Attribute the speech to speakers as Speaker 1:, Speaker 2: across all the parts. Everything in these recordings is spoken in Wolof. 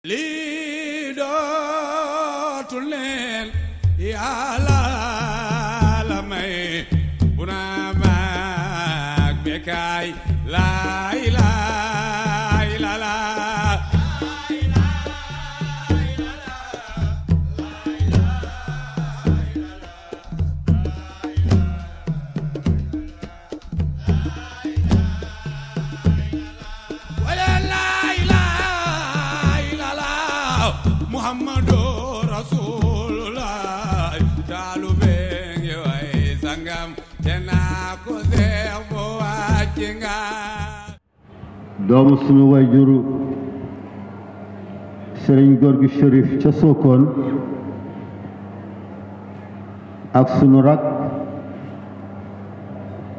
Speaker 1: lii dootul neen yàlla la may bu naa maag bekaay laay laay la la Muhammadu Rasulullah taalu bengi way sangam te naa ko seex bu wàcc nga
Speaker 2: doomu sunu wayjuru Sëriñ Gorgui Chérif ca Sokone ak sunu rak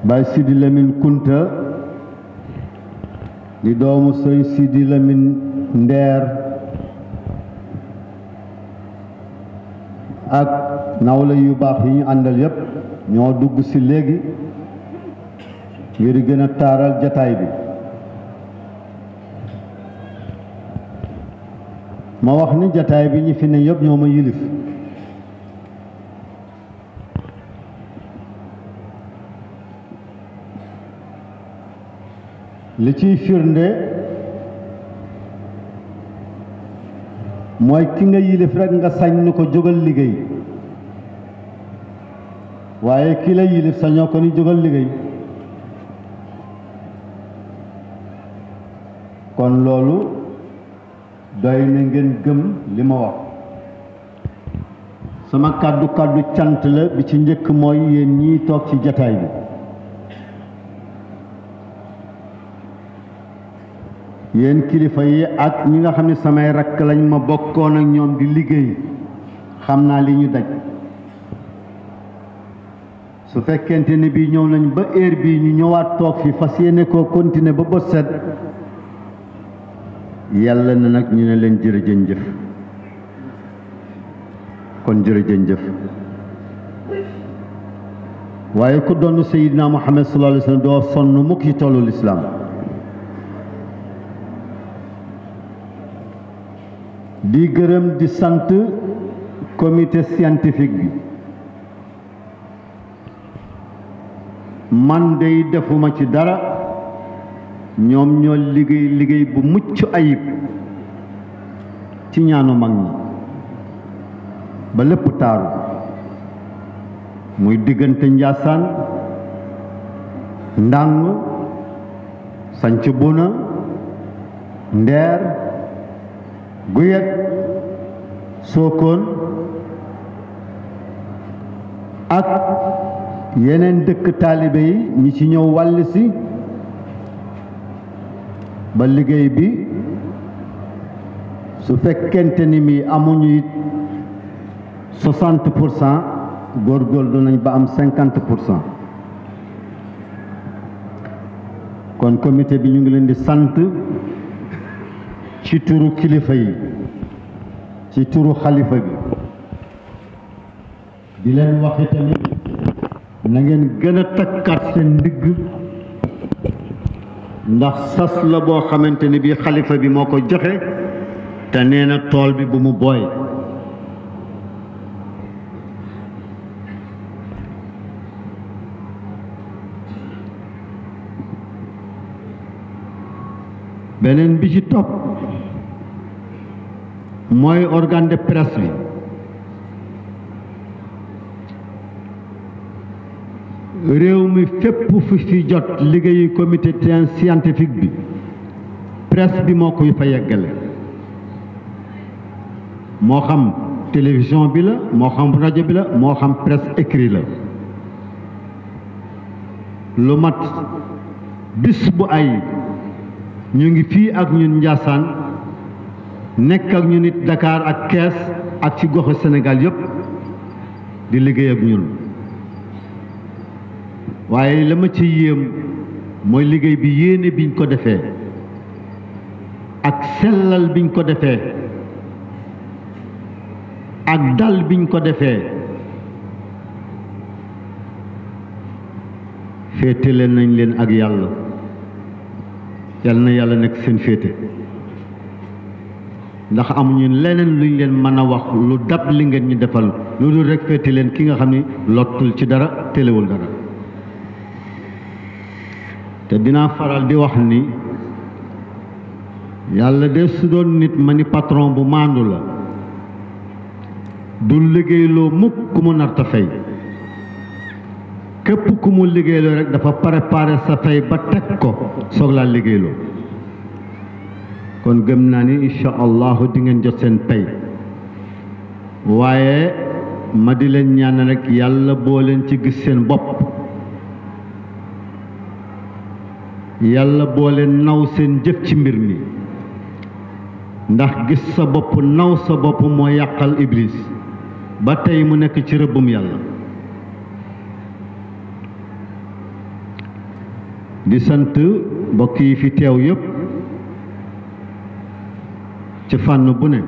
Speaker 2: Baay Sidi Lamine Kunta di doomu Sëriñ Sidi Lamine Ndeer ak nawle yu baax yi ñu àndal yépp ñoo dugg ci léegi ngir gën a taaral jataay bi ma wax ni jataay bi ñi fi ne yépp ñoo ma yilif li ciy firnde mooy ki nga yilif rekk nga sañ ni ko jógal liggéey waaye ki la yilif sañoo ko ni jógal liggéey kon loolu doy na ngeen gëm li ma wax sama kàddu cant la bi ci njëkk mooy yéen ñii toog ci jataay bi yéen kilifa yi ak ñi nga xam ne samay rakk lañ ma bokkoon ak ñoom di liggéey xam naa li ñu daj su fekkente ni bii ñëw nañ ba heure bii ñu ñëwaat toog fi fas yéene koo continuer ba bët set yàlla na nag ñu ne leen jërëjëf kon jërëjëf waaye ku doon Seydina Muhammad sallallahu alayhi wa sallam doo sonn mukk ci toolu lislaam di gërëm di sant comité scientifique bi man dey defuma ci dara ñoom ñoo liggéey bu mucc ayib ci ñaanu mag ñi ba lépp taaru muy diggante Njaasaan Ndàng Sanc Buna Ndeer Guyet Sokone ak yeneen dëkk taalibe yi ñi ci ñëw wàll si ba liggéey bi su fekkente ni mi amuñu it 60% góorgóorlu nañ ba am 50%. kon comité bi ñu ngi leen di sant ci turu kilifa yi ci turu xalifa bi di leen waxe tamit na ngeen gën a takkaat seen ndigg ndax sas la boo xamante ni bii xalifa bi moo ko joxe te nee na tool bi bu mu booy beneen bi ci topp mooy organe de presse bi réew mi fépp fu fi jot liggéeyu comité scientifique bi presse bi moo koy fa yeggale moo xam télévision bi la moo xam rajo bi la moo xam presse écrit la lu mat bis bu ay ñu ngi fii ak ñun Njaasaan nekk ak ñu nit Dakar ak Kees ak ci goxu Sénégal yépp di liggéey ak ñun waaye la ma ci yéem mooy liggéey bi yéene biñ ko defee ak sellal biñ ko defee ak dal biñ ko defee féetale nañ leen ak yàlla yal na yàlla nekk seen féete ndax amuñu leneen luñ leen mën a wax lu dab li ngeen ñu defal lu dul rek féete leen ki nga xam ni lottul ci dara téléwul dara te dinaa faral di wax ni yàlla de su doon nit ma ni patron bu maandu la du liggéeyloo mukk ku mu narta fay képp ku mu liggéeyloo rek dafa préparé sa fay ba teg ko soog laa liggéeyloo kon gëm naa ni incha allahu di ngeen jot seen pay waaye ma di leen ñaan rek yàlla boo leen ci gis seen bopp yàlla boo leen naw seen jëf ci mbir mi ndax gis sa bopp naw sa bopp moo yàqal iblis ba tey mu nekk ci rëbbum yàlla di sant mbokk yi fi teew yépp ci fànn bu ne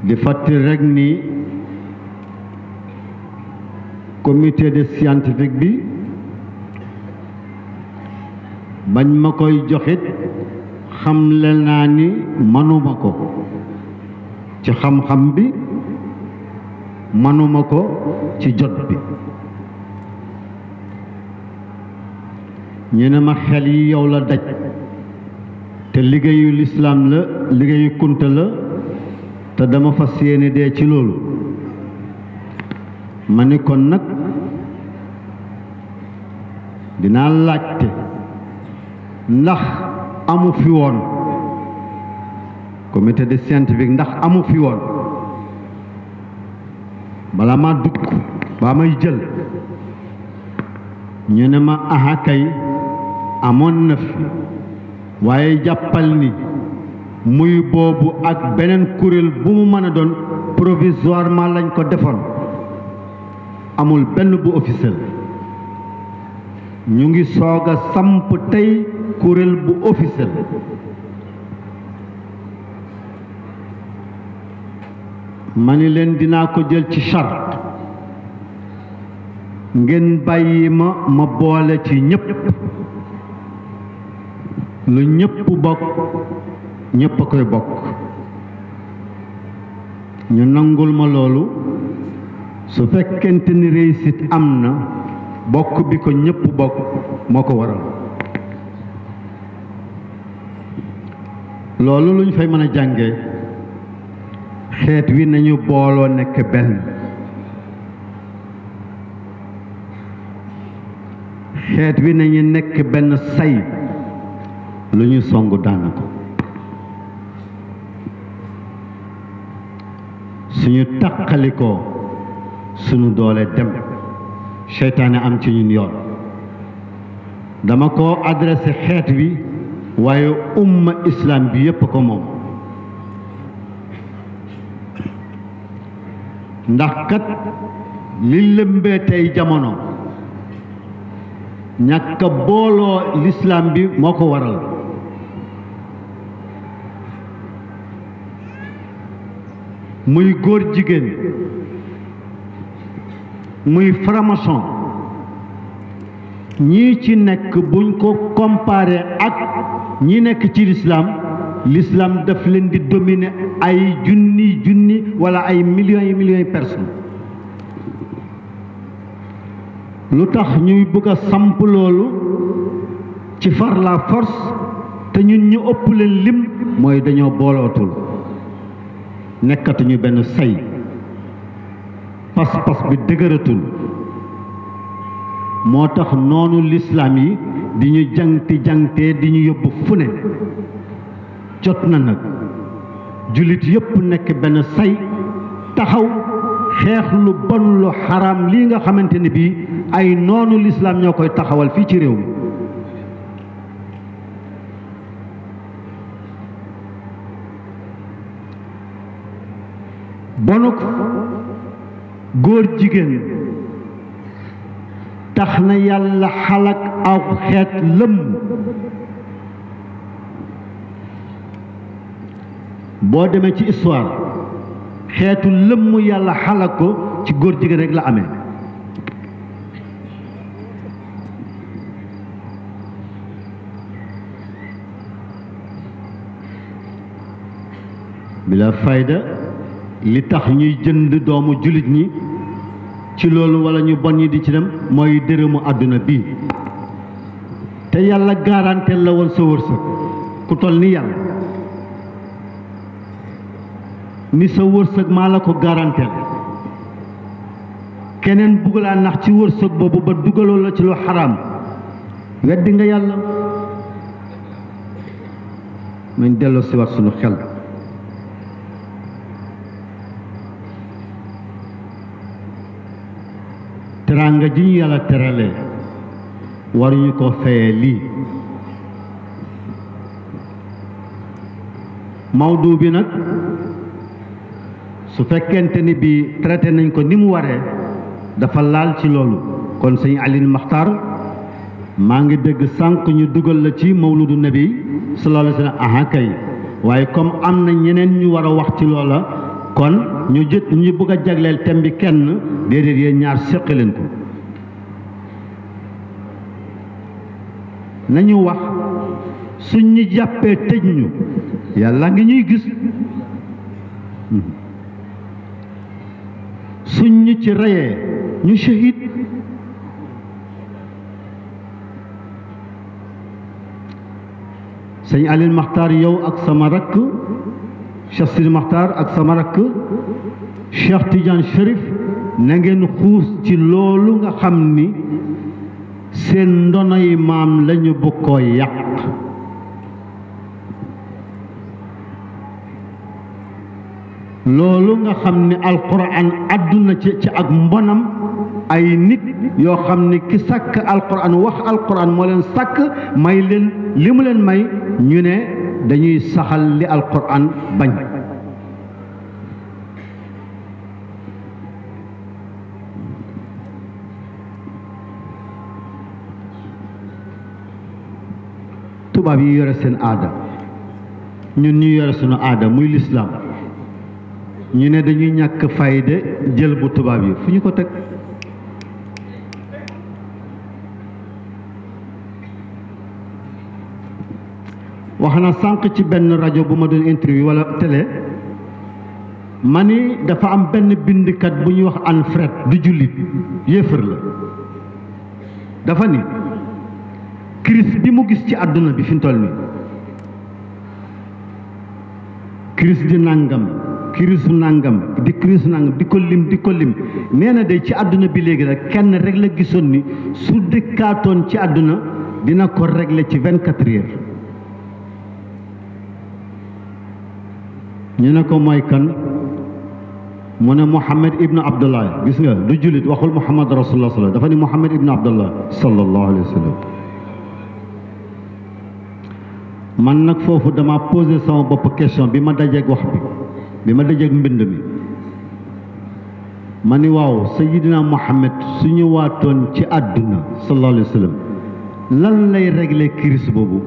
Speaker 2: di fàttali rekk ni comité de scientifique bi bañ ma koy joxit xamle naa ni manuma ko ci xam-xam bi manuma ko ci jot bi ñu ne ma xel yi yow la daj te liggéeyu lislaam la liggéeyu kunta la te dama fas yéene dee ci loolu ma ni kon nag dinaa laajte ndax amu fi woon comité de scientifique ndax amu fi woon bala ma dugg ba may jël ñu ne ma aha kay amoon na fi waaye jàppal ni muy boobu ak beneen kuréel bu mu mën a doon provisoirement lañ ko defoon amul benn bu officiel ñu ngi soog a samp tey kuréel bu officiel ma ni leen dinaa ko jël ci charte ngeen bàyyi ma boole ci ñépp lu ñépp bokk ñépp a koy bokk ñu nangul ma loolu su fekkente ni réussite am na bokk bi ko ñépp bokk moo ko waral loolu lu ñu fay mën a jànge xeet wi nañu booloo nekk benn xeet wi nañu nekk benn say lu ñu songu daan ko suñu taqalikoo suñu doole dem seytaane am ci ñun yoon dama ko adressé xeet wi waaye umma islam bi yépp ko moom ndax kat li lëmbee tey jamono ñàkk booloo l'islam bi moo ko waral muy góor jigéen muy franc-maçon ñii ci nekk buñ ko comparé ak ñi nekk ci l'islam daf leen di dominer ay junni wala ay millions yi personnes lu tax ñuy bëgg a samp loolu ci far la force te ñun ñu ëpp leen lim mooy dañoo boolootul nekkatuñu benn say pas-pas bi dëgëratul moo tax noonu l'islam yi di ñu jangtee di ñu yóbbu fu ne jot na nag jullit yépp nekk benn say taxaw xeex lu bon lu xaraam lii nga xamante ne bii ay noonu l'islam ñoo koy taxawal fii ci réew mi bonuk góor jigéen tax na yàlla xalak aw xeet lëmm boo demee ci histoire xeetu lëmm yàlla xalak ko ci góor jigéen rek la amee bila fayda li tax ñuy jënd doomu jullit ñi ci loolu wala ñu bon ñi di ci dem mooy dërëmu àdduna bii te yàlla garanteel la woon sa wërsëg ku toll ni yàlla ni sa wërsëg maa la ko garanteel keneen bugg laa nax ci wërsëg boobu ba dugaloo la ci lu xaraam weddi nga yàlla nañ delloo si wat sunu xel teraanga ji ñu yàlla teralee waruñu ko fayee lii mawdu bi nag su fekkente ni bi traité nañ ko ni mu waree dafa laal ci loolu kon sëñ Alioune Makhtar maa ngi dégg sànq ñu dugal la ci mawludu nabi sallallahu alayhi wa sallam aha kay waaye comme am na ñeneen ñu war a wax ci loola kon ñu bëgg a jagleel thème bi kenn déedéet yéen ñaar séq leen ko nañu wax suñ ñu jàppee tëj ñu yàlla ngi ñuy gis suñ ñu ci reyee ñu shahid sëñ Alioune Makhtar yow ak sama rakk Cheikh Sidi Makhtar ak sama rakk Cheikh Tidiane Chérif na ngeen xuus ci loolu nga xam ni seen ndonoy maam lañu bëgg koo yàq loolu nga xam ni alquran àdduna ci ak mbonam ay nit yoo xam ni ki sàkk alquran wax alquran moo leen sàkk may leen li mu leen may ñu ne dañuy saxal li alquran bañ tubaab yi yore seen aada ñun ñu yore sunu aada muy lislaam ñu ne dañuy ñàkk fayda jël bu tubaab yi fu ñu ko teg wax na sànq ci benn rajo bu ma doon interview wala télé ma ni dafa am benn bindkat bu ñuy wax Alfred du jullit yéefar la dafa ni crise bi mu gis ci àdduna bi fi mu toll nii crise di nàngam crise nàngam di crise nàngam di ko lim nee na de ci àdduna bi léegi rek kenn rek la gisoon ni su dëkkaatoon ci àdduna dina ko régler ci 24 heures ñu ne ko mooy kan mu ne Muhammad ibnu Abdullah gis nga du jullit waxul Muhammad rasulullah sallallahu dafa ni Muhammad ibnu Abdullah sallallahu alayhi wa sallam man nag foofu dama posé sama bopp question bi ma dajeeg wax bi ma dajeeg mbind mi ma ni waaw Sayyidina Muhammad suñu waatoon ci àdduna sallallahu alayhi wa sallam lan lay régler crise boobu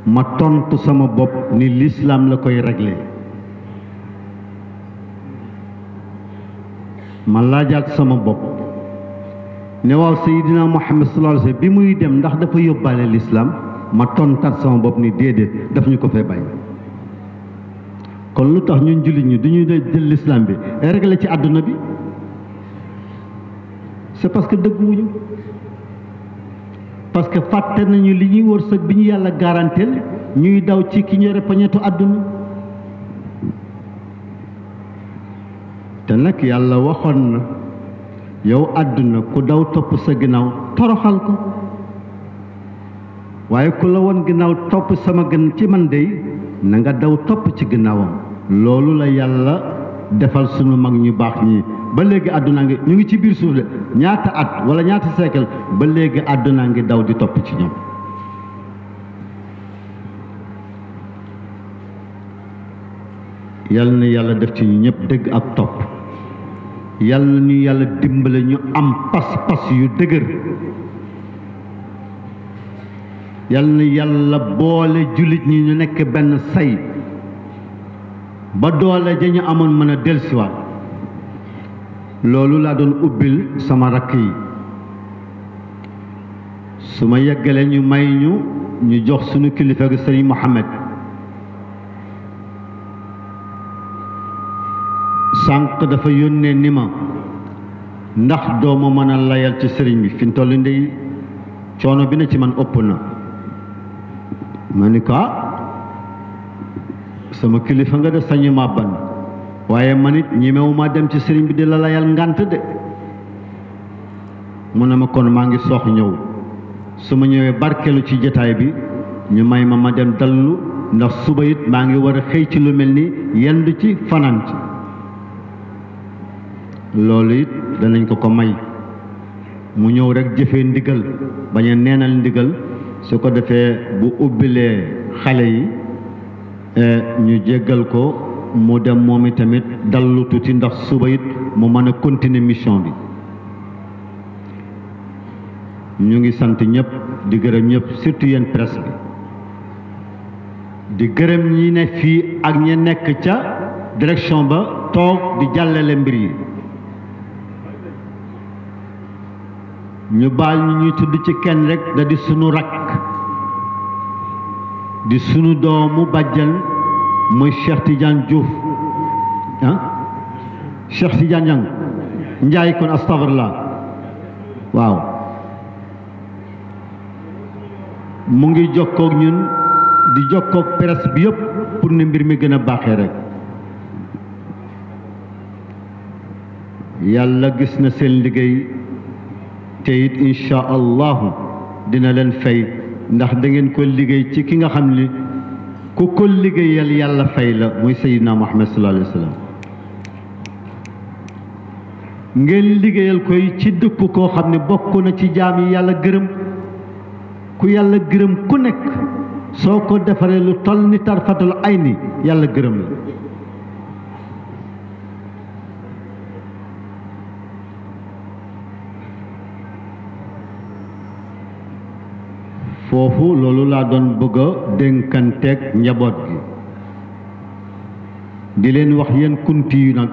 Speaker 2: ma tontu sama bopp ni l'islam la koy régler ma laajaat sama bopp ne waaw Sayyidina Muhammad sallallahu alayhi wa sallam bi muy dem ndax dafa yóbbaale l'islam ma tontaat sama bopp ni déedéet daf ñu ko fee bàyyi kon lu tax ñun jullit ñi du ñu jël l'islam bi régler ci àdduna bi c'est parce que dëgguwuñu parce que fàtte nañu li ñuy wërsëg bi ñu yàlla garanteel ñuy daw ci ki ñore pañetu àdduna te nag yàlla waxoon na yow àdduna ku daw topp sa ginnaaw toroxal ko waaye ku la woon ginnaaw topp sama gën ci man dey na nga daw topp ci ginnaawam loolu la yàlla defal sunu mag ñu baax ñi ba léegi àdduna ngi ñu ngi ci biir suuf de ñaata at wala ñaata siècle ba léegi àdduna ngi daw di topp ci ñoom yal na yàlla def ci ñu ñëpp dëgg ak topp yal na ñu yàlla dimbale ñu am pas-pas yu dëgër yal na yàlla boole jullit ñi ñu nekk benn say ba doole dañu amoon mën a dellusiwaat loolu laa doon ubbil sama rakk yi su ma yeggalee ñu may ñu jox sunu kilifa gi sëriñ Mohamed sànq dafa yónnee ni ma ndax doo ma mën a layal ci sëriñ bi fi mu toll ndey coono bi na ci man ëpp na ma ni ko sama kilifa nga de sañu ma ban waaye man it ñemewu ma dem ci sëriñ bi di la layal ngant de mu ne ma kon maa ngi soox ñëw su ma ñëwee barkeelu ci jataay bi ñu may ma dem dallu ndax suba it maa ngi war a xëy ci lu mel ni yendu ci fanaan ci loolu it danañ ko may mu ñëw rek jëfee ndigal bañ a neenal ndigal su ko defee bu ubbilee xale yi ñu jéggal ko mu dem moom itamit dallu tuuti ndax suba it mu mën a continuer mission bi ñu ngi sant ñëpp di gërëm ñëpp surtout yéen presse bi di gërëm ñi ne fii ak ñi nekk ca direction ba toog di jàllale mbir yi ñu baal ñu ñuy tudd ci kenn rek da di sunu rakk di sunu doomu bàjjan muy Cheikh Tidiane Diouf Cheikh Tidiane Niang Njaay kon astafurlah waaw mu ngi jokkoog ñun di jokkoog presse bi yëpp pour ne mbir mi gën a baaxee rek yàlla gis na seen liggéey te it incha allahu dina leen fay ndax da ngeen ko liggéey ci ki nga xam ni ku ko liggéeyal yàlla fay la muy Seydina Muhammad sallallahu alayhi wa sallam ngeen liggéeyal koy ci dëkk koo xam ne bokk na ci jaam yi yàlla gërëm ku yàlla gërëm ku nekk soo ko defaree lu toll ni tarfatul ayni yàlla gërëm la foofu loolu laa doon bëgg a dénkanteeg njaboot gi di leen wax yéen kunti yu nag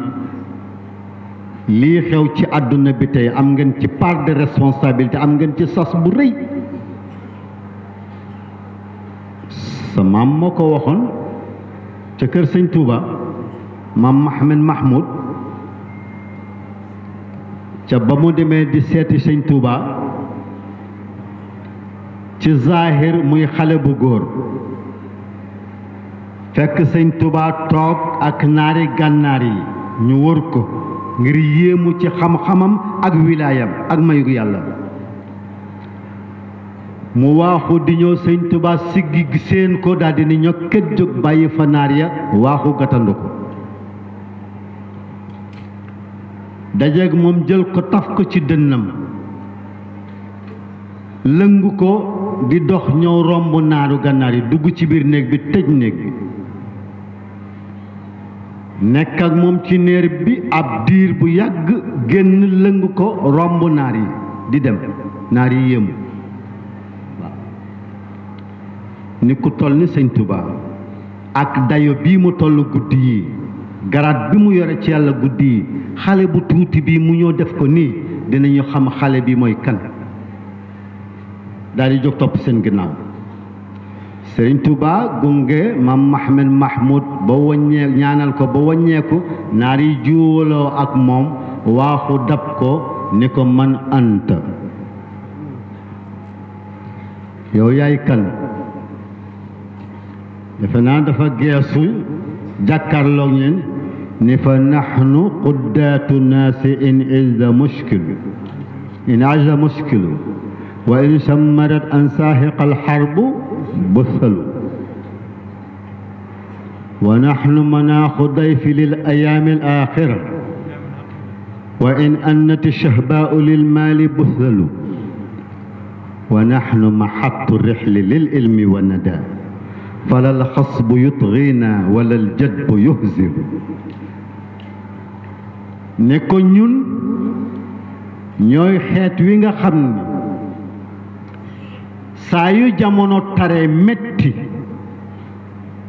Speaker 2: lii xew ci àdduna bi tey am ngeen ci part de responsabilité am ngeen ci sas bu rëy sa maam moo ko waxoon ca kër sëñ Touba maam Mohamed Mahmoud ca ba mu demee di seeti sëñ Touba ci zahir muy xale bu góor fekk sëñ Touba toog ak naari gànnaar yi ñu wër ko ngir yéemu ci xam-xamam ak wilaayam ak mayu yàlla mu waaxu di ñëw sëñ Touba siggi seen ko daldi ni ñokket jóg bàyyi fa naar ya waaxu gatandu ko dajeeg moom jël ko taf ko ci dënnam lëngu ko di dox ñëw romb naaru gànnaar yi dugg ci biir néeg bi tëj néeg bi nekk ak moom ci néeg bi ab diir bu yàgg génn lëngu ko romb naar yi di dem naar yi yéemu ni ku toll ni sëñ Touba ak dayo bii mu toll guddi yi garaat bi mu yore ci yàlla guddi yi xale bu tuuti bii mu ñëw def ko nii dinañu xam xale bi mooy kan daal di jóg topp seen ginnaaw sëriñ Touba gunge maam Mohamed Mahmoud ba waññee ñaanal ko ba waññeeku naar yi juwaloo ak moom waaxu dab ko ni ko man anta yow yaay kan defe naa dafa geesu jàkkaarloog ñeen ni fa nahnu quddaatu naasi in izza mushkilu in azza mushkilu wa in sammarat an saahiqa alxarbu bussalu wa nahnu manaaxu dayfi lil ayaami alaaxira wa in annati shahbaau lil maali bussalu wa nahnu maxattu rixli lil ilmi wa nada fala alxasbu yutgina wala aljadbu yuhziru ne ko ñun ñooy xeet wi nga xam ni saa yu jamono tare metti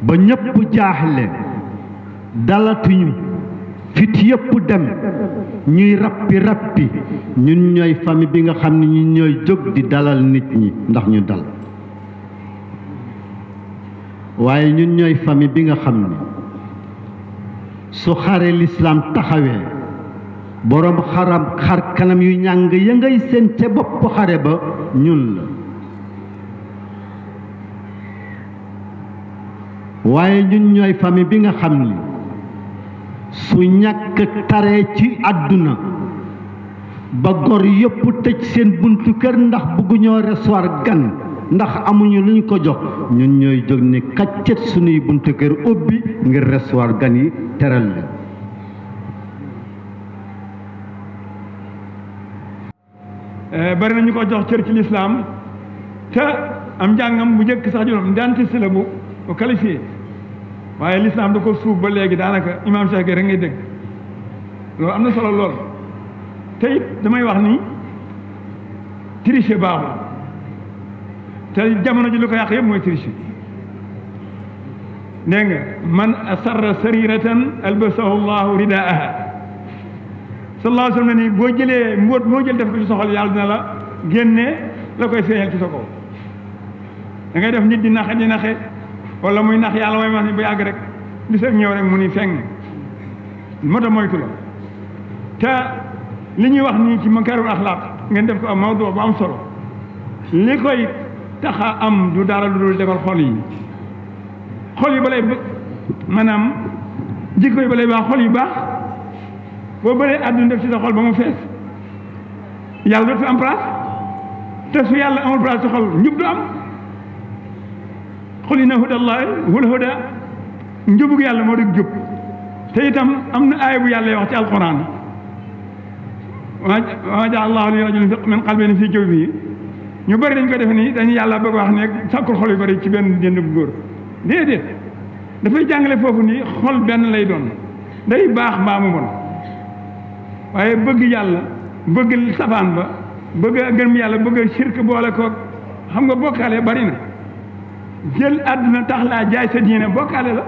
Speaker 2: ba ñépp jaaxle dalatuñu fit yépp dem ñuy rappi ñun ñooy famille bi nga xam ne ñun ñooy jóg di dalal nit ñi ndax ñu dal waaye ñun ñooy famille bi nga xam ne su xare lislaam taxawee boroom xar kanam yu ñàng ya ngay seen ca bopp xare ba ñun la waaye ñun ñooy famille bi nga xam ni su ñàkk taree ci àdduna ba gor yépp tëj seen buntu kër ndax bëgguñoo recevoir gan ndax amuñu luñ ko jox ñun ñooy jóg ni kaccet suñuy buntu kër ubbi ngir recevoir gan yi teral leen
Speaker 3: bari na ñu ko jox cër ci lislaam te am njàngam bu njëkk sax juróom dentiste la bu qualifié waaye lislaam da ko suuf ba léegi daanaka imaam Cheikh rek ngay dégg loolu am na solo lool te it damay wax ni tricher baaxul te jamono ji lu ko yàq yëpp mooy tricher dégg nga man asarra sariratan albasahu llahu ridaaha sallallahu alayhi wa sallam ni boo jëlee mbóot moo jël def ko ci soxal yàlla dina la génne la koy feeñal ci sa kaw da ngay def nit di naxe wala muy nax yàlla mooy wax ni bu yàgg rek li sa ñëw rek mu ni feng moo tax moytu la te li ñuy wax nii ci makarimul axlaaq ngeen def ko am mawdu bu am solo li koy tax a am du dara lu dul defal xol yi balay maanaam jikko yi balay baax xol yi baax boo bëree àdduna def ci sa xol ba mu fees yàlla dootu am place te su yàlla amul place ci xol njub du am xul inna hudallahi huwal huda njubug yàlla moo dëgg jub te itam am na aaya bu yàlla wax ci alquran wa jaa allahu li rajulin min qalbayni fii jawfihi ñu bëri dañ ko def nii dañu yàlla bëgg wax ne sàkkul xol yu bëri ci benn jënd bu góor déedéet dafay jàngale foofu nii xol benn lay doon day baax mbaa mu bon waaye bëgg yàlla bëgg safaan ba bëgg gëm yàlla bëgg shirk boole ko xam nga bokkaale bari na jël àdduna tax laa jaay sa diine bokkaale la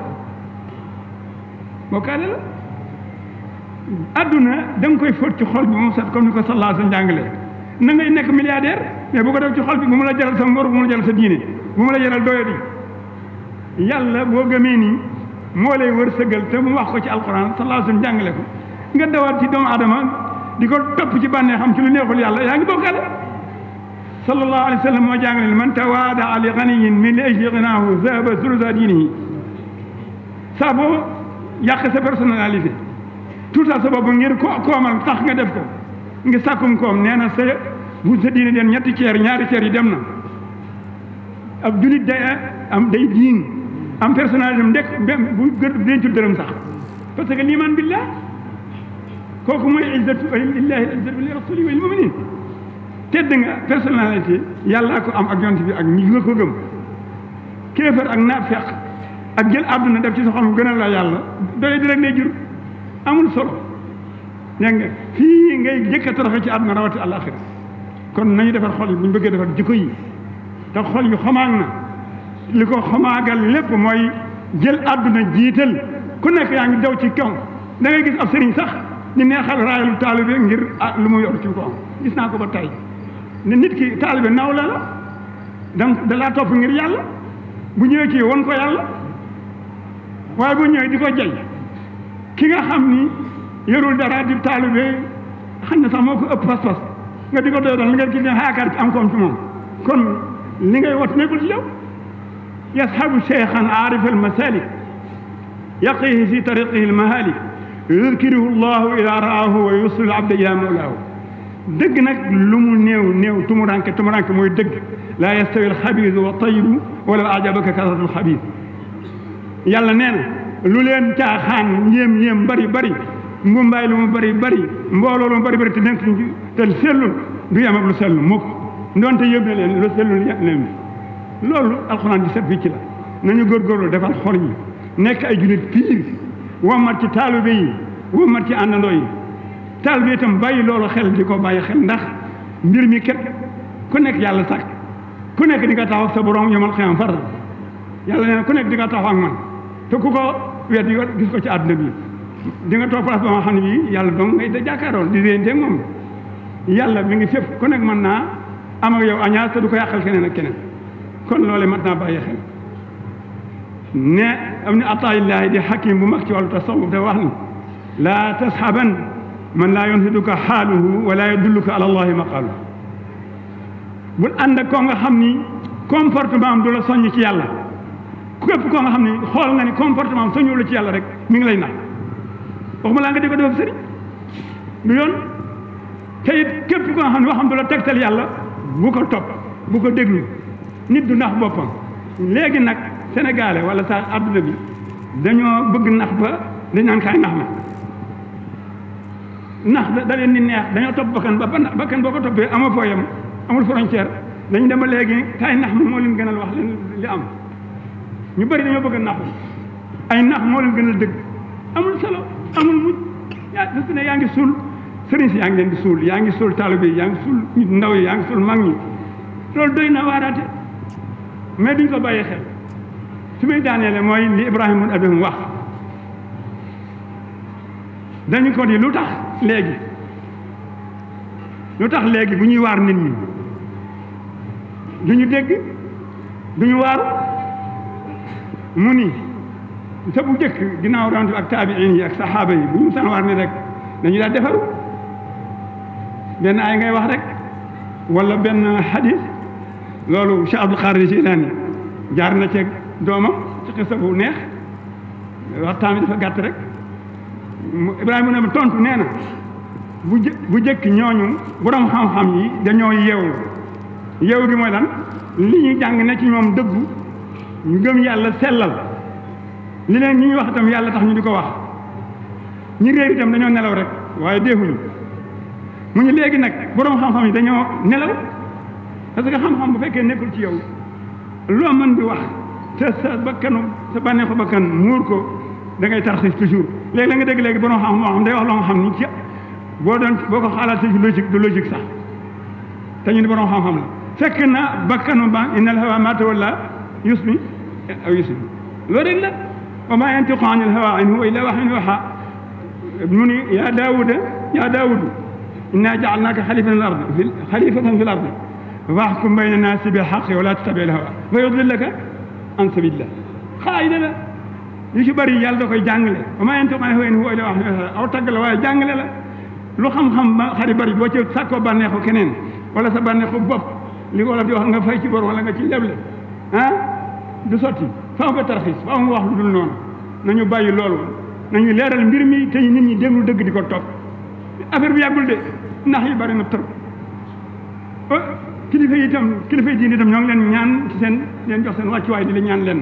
Speaker 3: àdduna da nga koy fóot ci xol bi moom set comme ni ko sallallahu alayhi wa sallam jàngale na ngay nekk milliardaire mais bu ko def ci xol bi bu mu la jaral sa ngor bu mu la jaral sa diine bu mu la jaral doyadi yàlla boo gëmee nii moo lay wërsëgal te mu wax ko ci alquran sallallahu alayhi wa sallam jàngale ko nga dawaat ci doomu aadama di ko topp ci bànnee xam ci lu neexul yàlla yaa ngi bokkaale sallallahu alayhi wa sallam moo jàngale man tawaadaa li ganiyin min li ajli ginaahu zahaba sulusa diinihi saa boo yàq sa personnalité tuutal sa bopp ngir koomal tax nga def ko nga sàkkum koom nee na bu sa diine den ñaari ceer yi dem na ab julit day diin am personnalité am ndekk bu dencul dërëm sax parce que liman billah kooku mooy izzatu lillahi izzatu li rasuli wal muminin tedd nga personnalité yàlla ko am ak yonent bi ak ñi nga ko gëm kéefar ak naafeq ak jël àdduna def ci sa xol mu gënal la yàlla doy di rek lay jur amul solo dégg nga fii ngay jëkk a toroxe ci àdduna rawati àllaaxira kon nañu defar xol yi bu ñu bëggee defar jikko yi te xol yu xamaag na li ko xamaagal lépp mooy jël àdduna jiital ku nekk yaa ngi daw ci kaw da ngay gis ab sëriñ sax di neexal raayalu taalibe ngir lu mu yor ci ko am gis naa ko ba tey ne nit ki taalibe naw la donc da laa topp ngir yàlla bu ñëwee kii won ko yàlla waaye bu ñëwee di ko jay ki nga xam ni yorul dara di taalibe xam ne sax moo ko ëpp pas-pas nga di ko doy dal li nga ci ne xaakaar ci am koom ci moom kon li ngay wat nekkul ci yow yashabu cheikhan aarif al masalik yaqihi fi tariqihi al mahalik yudkiruhu llahu ida raahu wa yusil abda ila mawlaahu dëgg nag lu mu néew tumuranke mooy dëgg laa yastawi alxabiisu wa tayibu wala ajabaka kasratu alxabiis yàlla nee na lu leen caaxaan yéem bari mbumbaay lu mu bari mbooloo lu mu bari te nekk te sellul du yem ak lu sellu mukk ndonte yëb na leen lu sellul leen loolu alxuraan di set fii ci la nañu góorgóorlu defal xol yi nekk ay jullit piir wammat ci taalibe yi wammat ci àndandoo yi taalibe itam bàyyi loolu xel di ko bàyyi xel ndax mbir mi ket ku nekk yàlla sàkk ku nekk di nga taxaw ak sa borom yomal xiyam far yàlla nee na ku nekk di nga taxaw ak man te ku ko wet yi gis ko ci àdduna bi di nga toog place ba nga xam ne bii yàlla dong ngay da jàkkaaroon di réenteeg moom yàlla mi ngi fépp ku nekk mën naa am ak yow añaas te du ko yàqal keneen ak keneen kon loole mat naa bàyyi xel ne am ni ataayillahi di hakim bu mag ci wàllu tasawuf dafa wax ni laa tashaban man laa yunhiduka xaaluhu wala yadulluka ala allahi maqaalu bul ànd ak koo nga xam ni comportement am du la soññ ci yàlla képp koo nga xam ni xool nga ni comportement am soññu la ci yàlla rek mi ngi lay nax waxuma laa nga di ko def sëriñ du yoon te it képp koo nga xam ne waxam du la tegtal yàlla bu ko topp bu ko déglu nit du nax boppam léegi nag sénégalais wala sax adduna bi dañoo bëgg nax ba dañ naan kaay nax ma nax da leen di neex dañoo topp bakkan boo ko toppee amoo foo yem amul frontière dañu dem ba léegi kaay nax ma moo leen gënal wax leen li am ñu bëri dañoo bëgg a naxu ay nax moo leen gënal dëgg amul solo amul mujj su ne yaa ngi suul sëriñ si yaa ngi leen di suul yaa ngi suul taalibe yi yaa ngi suul nit ndaw yi yaa ngi suul mag ñi loolu doy na waaraate mais duñ ko bàyyi xel su muy daaneele mooy li Ibrahima mun Adham wax dañu ko ni lu tax léegi bu ñuy waar nit ñi duñu dégg duñu waaru mu ni te bu jëkk ginnaaw rawante ak taabiin yi ak saxaaba yi bu ñu san waar ni rek dañu daal defaru benn ay ngay wax rek wala benn xadis loolu Cheikh Abdul Xaadir Jilaani jaar na ceeg doomam ci xisa bu neex waxtaan bi dafa gàtt rek Ibrahima ne tontu nee na bu jëkk ñooñu borom xam-xam yi dañoo yeewu gi mooy lan li ñuy jàng ne ci ñoom dëggu ñu gëm yàlla sellal li leen ñuy wax itam yàlla tax ñu di ko wax ñi réew itam dañoo nelaw rek waaye deexuñu mu ñu léegi nag borom xam-xam yi dañoo nelaw parce que xam-xam bu fekkee nekkul ci yow loo mën di wax te sa bànneexu bakkan muur ko da ngay tarxis toujours léegi la nga dégg léegi borom xam moo xam day wax loo nga xam ni ci boo ko xaalaat ci logique du logique sax te ñu ni borom xam-xam la fekk na bakkanu ba innal hawa ma tawalla yusmi aw yusmi loolu rek la wa ma yantiqu anil hawa in huwa illa wahyun yuha mu ni yaa daawudu inna ja'alnaka xalifatan fil ardi fahkum bayna naasi bil haqqi wa la tattabi'il hawa fa yudillaka an sabilillah xaayida la yu ci bëri yàlla da koy jàngale wa ma yantiqu anil hawa in huwa illa wahyun yuha aw tagg la waaye jàngale la lu xam-xam ba xari bëri boo ci sàkkoo bànneexu keneen wala sa bànneexu bopp li ko wolof di wax nga fay ci bor wala nga ci leble du sotti faaw nga tarxis faaw nga wax lu dul noonu nañu bàyyi loolu nañu leeral mbir mi te nit ñi déglu dëgg di ko topp affaire bi yàggul de ndax yi bari na trop kilifa yi diine itam ñoo ngi leen ñaan ci seen leen jox seen wàccuwaay di la ñaan leen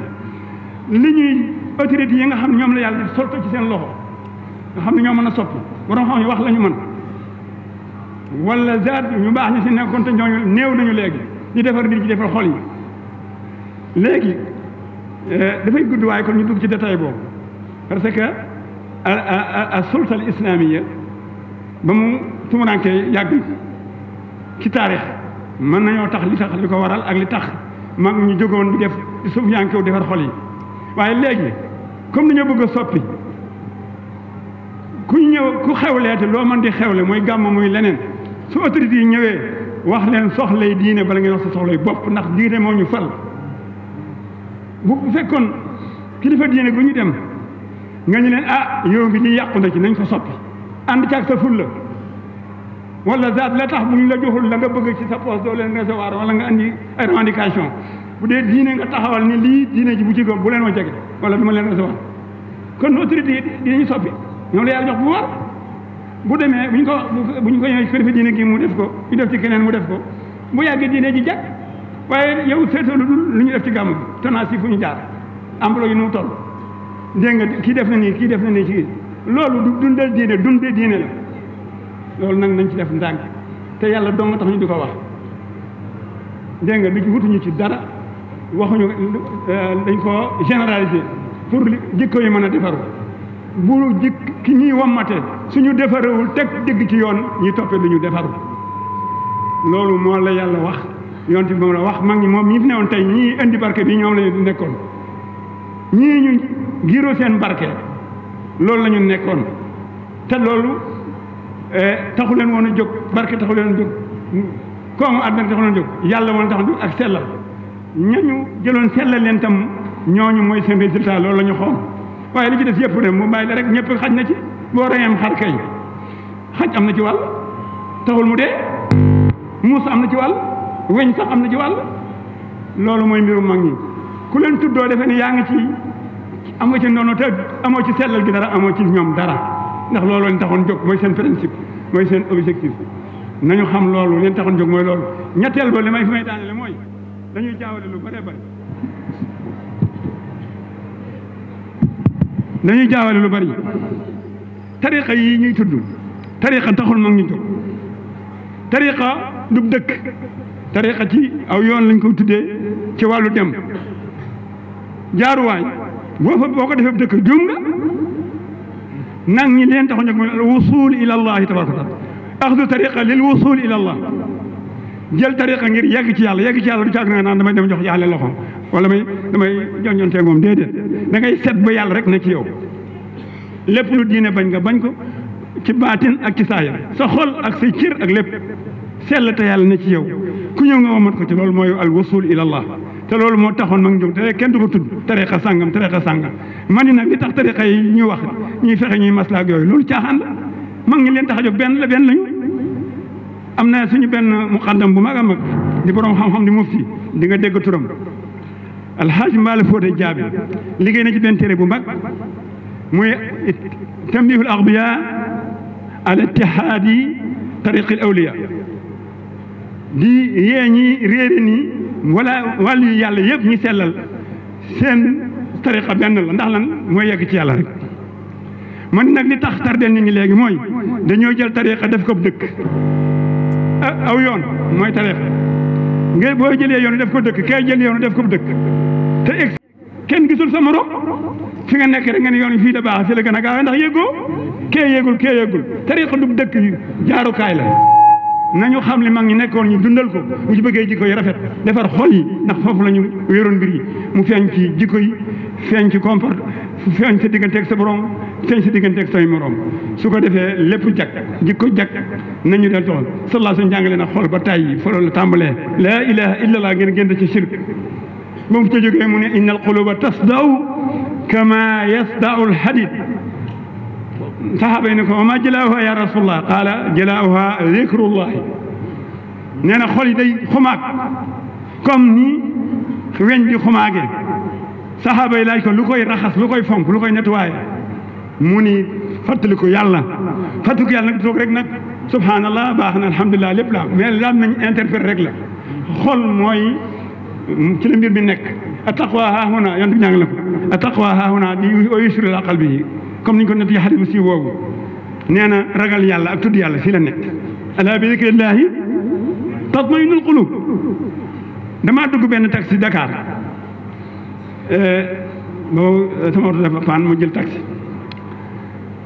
Speaker 3: li ñuy autorité yi nga xam ne ñoom la yàlla di solto ci seen loxo nga xam ne ñoo mën a soppi borom xam ne wax la ñu mën wala zaat ñu baax ñi si nekkoon te ñooñu néew nañu léegi di defar nit ci defar xol yi léegi dafay gudd waaye kon ñu dugg ci détail boobu parce que a sulta al islamiya ba mu tumuraanke yàgg ci taarix mën nañoo tax li ko waral ak li tax mag ñu jógoon di def di suuf yankew defar xol yi waaye léegi comme dañoo bëgg a soppi ku xewleete loo mën di xewle mooy gàmm muy leneen su autorité yi ñëwee wax leen soxlay diine bala ngeen wax sa soxlay bopp ndax diine moo ñu fal bu fekkoon kilifa diine gu ñu dem nga ñu leen yow bi li yàqu na ci nañ ko soppi ànd caag sa fulla wala zaat la tax bu ñu la joxul la nga bëgg ci sa poste doo leen recevoir wala nga andi ay revendication bu dee diine nga taxawal ni lii diine ji bu ci góob bu leen ma jege wala du ma leen recevoir kon autorité yi dinañu soppi ñoom la yàlla jox bu war bu demee bu ñu ko ñëwee kilifa diine gi mu def ko ñu def ci keneen mu def ko bu yàggee diine ji jag waaye yow seetoo lu dul lu ñu def ci gàmm bi tenaas yi fu ñu jaar emploi yi nu mu toll dégg nga kii def na nii ci loolu du dundal diine dundee diine la loolu nag nañ ci def ndànk te yàlla dong nga tax ñu di ko wax dégg nga du wutuñu ci dara waxuñu dañ ko généraliser pour jikko yi mën a defaru bu ki ñuy wommate suñu defarewul teg dégg ci yoon ñi toppee lu ñu defaru loolu moo la yàlla wax yonent bi moom la wax mag ñi moom ñi fi newoon tey ñii indi barke bi ñoom la ñu nekkoon ñii ñu giiroo seen barke loolu la ñu nekkoon te loolu taxu leen woon a jóg barke taxu leen a jóg koomu àddina taxu leen a jóg yàlla woon tax a jóg ak sellal ñañu jëloon sellal leen tam ñooñu mooy seen résultat loolu la ñu xool waaye li ci des yëpp ne mu bàyyi la rek ñëpp xaj na ci boo reyam xar kay xaj am na ci wàll taxul mu dee muus am na ci wàll weñ sax am na ci wàll loolu mooy mbirum mag ñi ku leen tuddoo defe ni yaa ngi ci am nga ci noonu te amoo ci sellal gi dara amoo ci ñoom dara ndax loolu leen taxoon jóg mooy seen principe mooy seen objectif nañu xam loolu leen taxoon jóg mooy loolu ñetteel ba li may fi may daanele mooy dañuy jaawale lu bare bari dañuy jaawale lu bari tariqa yi ñuy tudd tariqa taxul mag ñu jóg tariqa du dëkk tariqa ci aw yoon lañ ko tuddee ci wàllu dem jaaruwaay boo ko defee dëkk juum nga nag ñi leen taxoon jóg mooy al wusul ila allahi tabaraka wa taala axdu tariqa lil wusul ila allah jël tariqa ngir yegg ci yàlla du caag na naan damay dem jox yàlla loxo wala damay joññonteeg moom déedéet da ngay set ba yàlla rek na ci yow lépp lu diine bañ nga bañ ko ci baatin ak ci saayir sa xol ak say cër ak lépp sell te yàlla na ci yow ku ñëw nga womat ko ci loolu mooy al wusul ila allah te loolu moo taxoon mag jóg te kenn du ko tudd tariqa sàngam man ni nag li tax tariqa yi ñu wax ñuy fexe ñuy maslaak yooyu loolu caaxaan la mag ñi leen tax a jóg benn lañu am na suñu benn muqaddam bu mag a mag di borom xam-xam di mufti di nga dégg turam alxaaji Maala Fóote Jaabi liggéey na ci benn téere bu mag muy tambihul axbiya ala ittihaadi tariqil awliya di yee ñi réere ni wala wàllu yu yàlla yëpp ñi sellal seen tariqa benn la ndax lan mooy yegg ci yàlla rek man nag li tax tardel nit ñi léegi mooy dañoo jël tariqa def ko dëkk aw yoon mooy tariqa nga boo jëlee yoon def ko dëkk kay jël yoon def ko dëkk te kenn gisul sa morom fi nga nekk rek nga ne yoon yi fii da baax fii la gën a gaaw ndax yëggoo kee yëgul tariqa du dëkk jaarukaay la nañu xam li mag ñi nekkoon ñu dundal ko bu ci bëggee jikko yi rafet defar xol yi ndax foofu la ñu wéeroon mbir yi mu feeñ ci jikko yi feeñ ci comporte feeñ sa digganteeg sa borom feeñ sa digganteeg say morom su ko defee lépp jag jikko jag nañu del tool sallallahu alayhi wa sallam jàngale na xol ba tàyyi fa la tàmbalee laa ilaha illallah ngeen génn ci shirk ba mu ca jógee mu ne inna al quluba tasda'u kama yasda'u al hadid saxaaba yi ne ko wa ma jëlaawuha ya rasulallah qaala jëlaawuha zikrullahi nee na xol yi day xumaag comme ni weñ di xumaagee saxaaba yi laaj ko lu koy raxas lu koy fomp lu koy nettoyé mu ni fàttaliku yàlla fàttaliku yàlla nag toog rek nag subhanallah baax na alhamdulilah lépp la mais daan nañ interpréter rek la xol mooy ci la mbir mi nekk attaqwa haahuna yonent bi ñàng la ko attaqwa haahuna di yusru la qalbi comme niñ ko nett yi xadis bu siiw woowu nee na ragal yàlla ak tudd yàlla fii la nekk ala bi zikrillahi tatma'innul qulub damaa dugg benn taxi Dakar boobu sama oto dafa paan mu jël taxi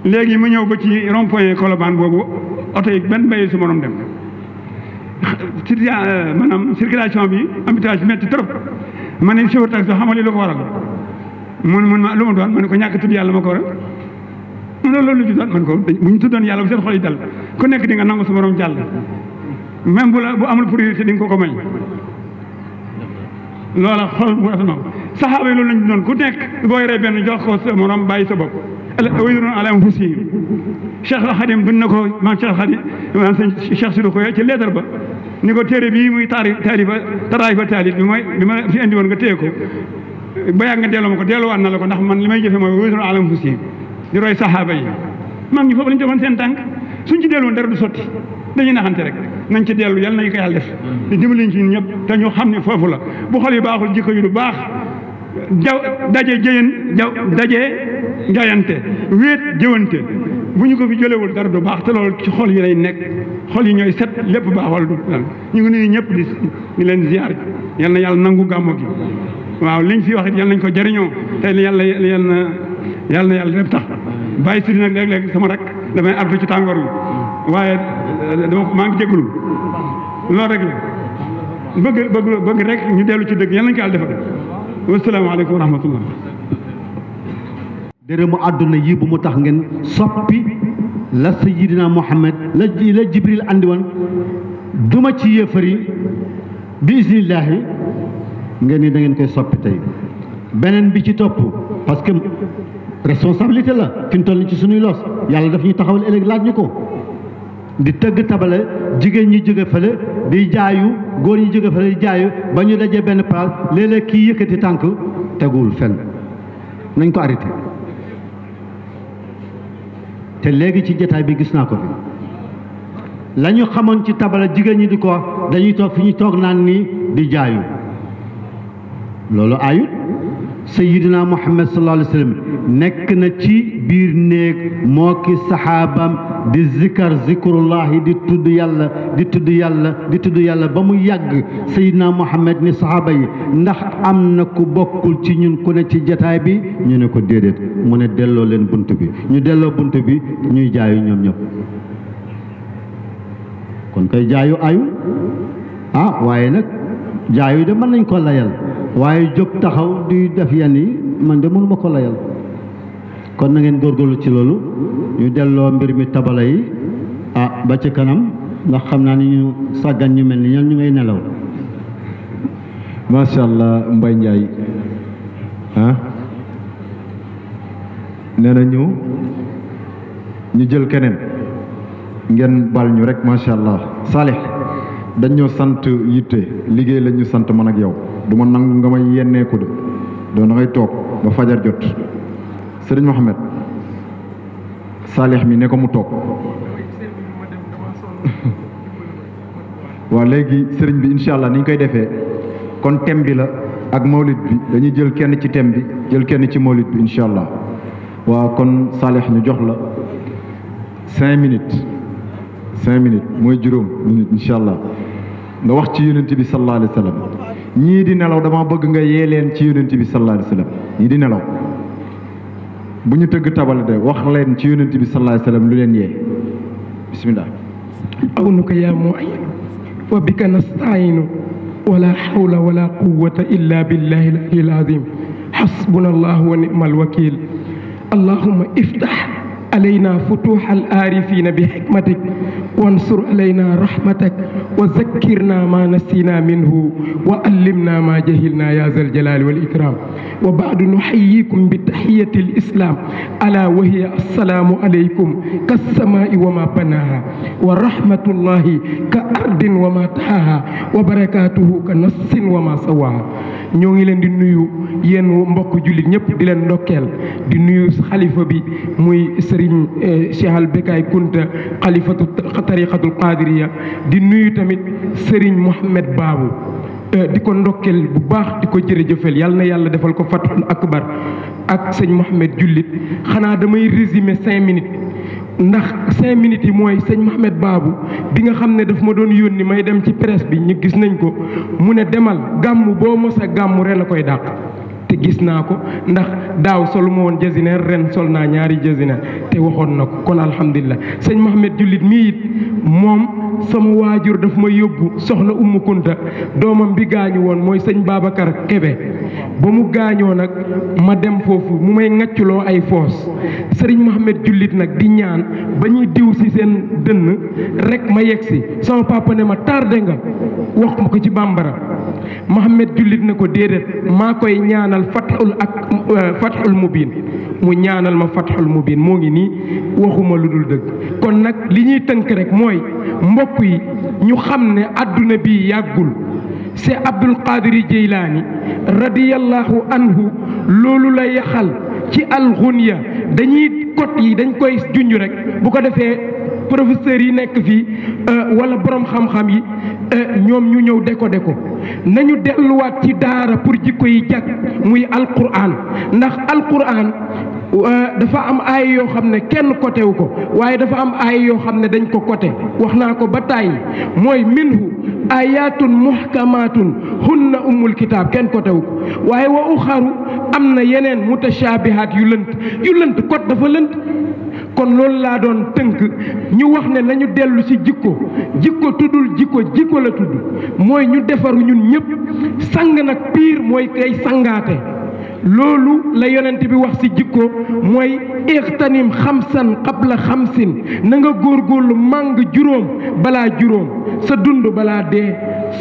Speaker 3: léegi mu ñëw ba ci rond point Colobane boobu oto yi benn béy su morom dem maanaam circulation bi embouteillage bi métti trop ma ne chauffeur taxi xamal li lu ko waral mun ma lu ma doon ma ne ko ñàkk tudd yàlla ma ko waral mun loolu lu ci doon man ko bu ñu tuddoon yàlla bu seen xol yi dal ku nekk di nga nangu sa morom jàll même bu amul priorité di nga ko may loola xol bu rafet moom saxaaba yi loolu lañu doon ku nekk boo yoree benn jox ko sa morom bàyyi sa bopp wayuroon ala anfusihim Cheikh Khadim bind na ko maam Cheikh Khadim maam sëñ Cheikh Sidou Khoya ci lettre ba ni ko téere bii muy taalif bi ma fi indi woon nga téye ko ba yàgg nga delloo ma ko delloowaat na la ko ndax man li may jëfe mooy wayuroon ala anfusihim di roy saxaaba yi mag ñi foofu lañu tegoon seen tànk suñ ci delluwoon dara du sotti dañuy naxante rek nañ ci dellu yàlla nañu ko yàlla def di dimbali ci ñëpp te ñu xam ne foofu la bu xol yi baaxul jikko yu du baax daje jaayante wéet jëwante bu ñu ko fi jëlewul dara du baax te loolu ci xol yi lay nekk xol yi ñooy set lépp baax wala du ñu ngi nuyu ñëpp di leen ziar yal na yàlla nangu gàmmo gi waaw liñ fi wax it yal nañ ko jëriñoo te yàlla na yàlla def tax bàyyi sudi nag léeg-léeg sama rak damay artu ci tàngoor bi waaye maa ngi jégalu loolu rek la bëgg rek ñu dellu ci dëgg yal nañ ko yàlla defal wasalaamaaleykum wa rahmatullah
Speaker 2: dërëmu àdduna yi bu mu tax ngeen soppi la sayyidina Muhammad la Jibril andi woon duma ci yéefar yi bi isnillaahi ngeen ni da ngeen koy soppi tey beneen bi ci topp parce que responsabilité la fi mu toll ni ci suñuy los yàlla daf ñuy taxawal ëllëg laaj ñu ko di tëgg tabale jigéen ñi jóge fële di jaayu góor ñi jóge fële di jaayu ba ñu dajee benn place léeg-léeg kii yëkkati tànk teguwul fenn nañ ko arrêté te léegi ci jotaay bi gis naa ko fi la ñu xamoon ci tabala jigéen ñi di ko wax dañuy toog fi ñu toog naan nii di jaayu loolu ayut sayyidina Muhammad sallallahu alayhi wa sallam nekk na ci biir néeg moo ki saxaabam di zikrullahi di tudd yàlla ba mu yàgg sayyidina Muhammad ni saxaaba yi ndax am na ku bokkul ci ñun ku ne ci jataay bi ñu ne ko déedéet mu ne delloo leen bunt bi ñu delloo bunt bi ñuy jaayu ñoom ñëpp kon koy jaayu ayu waaye nag jaayu de mën nañ ko layal waaye jóg taxaw di def yenn yi man de mënuma ko layal kon na ngeen góorgóorlu ci loolu ñu delloo mbir mi tabala yi ba ci kanam ndax xam naa ni ñu sàggan ñu mel ni ñoom ñu ngay nelaw.
Speaker 4: macha allah Mbaye Ndiaye nee na ñu jël keneen ngeen bal ñu rek macha allah Salih dañ ñoo sant yitte liggéey lañ ñu sant man ak yow du ma nangu nga may yenneeku de doon da ngay toog ba fajar jot sëriñ Mohamed Salih mi ne ko mu toog waaw léegi sëriñ bi incha allah ni ñu koy defee kon thème bi la ak mawlid bi dañuy jël kenn ci thème bi jël kenn ci mawlid bi incha allah waaw kon Salih ñu jox la 5 minutes mooy juróom minutes incha allah nga wax ci yonent bi sallallahu alayhi wa sallam ñii di nelaw dama bëgg nga yee leen ci yonent bi sallallahu alayhi wa sallam ñii di nelaw bu ñu tëgg tabal de wax leen ci yonent bi sallallahu alayhi wa sallam lu leen yee bismillah
Speaker 5: awnuka yaa mu'in wa bika nasta'inu wala hawla wala quwwata illa billahi al-aliyyil azim hasbuna allahu wa ni'mal wakil allahumma iftah علينا فتوح العارفين بحكمتك وانصر علينا رحمتك وذكرنا ما نسينا منه وعلمنا ما جهلنا يا ذا الجلال والإكرام وبعد نحييكم بتحية الإسلام ألا وهي السلام عليكم كالسماء وما بناها ورحمة الله كأرض وما طحاها وبركاته كنص وما سواها ñoo ngi leen di nuyu yéen mbokk jullit ñëpp di leen ndokkeel di nuyu xalifa bi muy Serigne Cheikh Al Bekay Kunta xalifatu tariqatul qadiriya di nuyu tamit Serigne Mohamed Babou di ko ndokkeel bu baax di ko jërëjëfal yàlla na yàlla defal ko fathul akbar ak sëñ Mohamed jullit xanaa damay résumer 5 minutes ndax 5 minutes yi mooy sëñ Mohamed Babou bi nga xam ne daf ma doon yónni may dem ci presse bi ñu gis nañ ko mu ne demal gàmm boo mos a gàmm ren la koy dàq te gis naa ko ndax daaw solu ma woon jasineer ren sol naa ñaari jasineer te waxoon na ko kon alhamdulilah sëñ Mohamed jullit mii it moom sama waajur daf ma yóbbu soxna Umu Kunta doomam bi gaañu woon mooy sëñ Babacar Kebe ba mu gaañoo nag ma dem foofu mu may ŋàcculoo ay foos sëriñ Mohamed jullit nag di ñaan ba ñuy diw si seen dënn rek ma yegg si sama papa ne ma tardé nga wax ma ko ci bambara Mohamed jullit ne ko déedéet maa koy ñaanal fathul mubin mu ñaanal ma fathul mubin moo ngi nii waxuma lu dul dëgg kon nag li ñuy tënk rek mooy mbokk yi ñu xam ne adduna bi yàggul c'est Abdul Qadir Jeylaani radiyallahu anhu loolu la yaxal ci alxunya dañuy kot yi dañ koy junj rek bu ko defee professeurs yi nekk fii wala borom xam-xam yi ñoom ñu ñëw deko nañu delluwaat ci daara pour jikko yi jag muy alquran ndax alquran dafa am ay yoo xam ne kenn côté wu ko waaye dafa am ay yoo xam ne dañ ko côté wax naa ko ba tàyyi mooy minhu ayatun muhkamatun hunna ummul kitaab kenn côté wu ko waaye wa uxaru am na yeneen mutashabihat yu lënt kot dafa lënt kon loolu laa doon tënk ñu wax ne nañu dellu ci jikko tuddul jikko la tudd mooy ñu defaru ñun ñëpp sang nag piir mooy kay sangaate loolu la yonent bi wax ci jikko mooy ixtanim xamsan qabla xamsin na nga góorgóorlu màng juróom balaa juróom sa dund balaa dee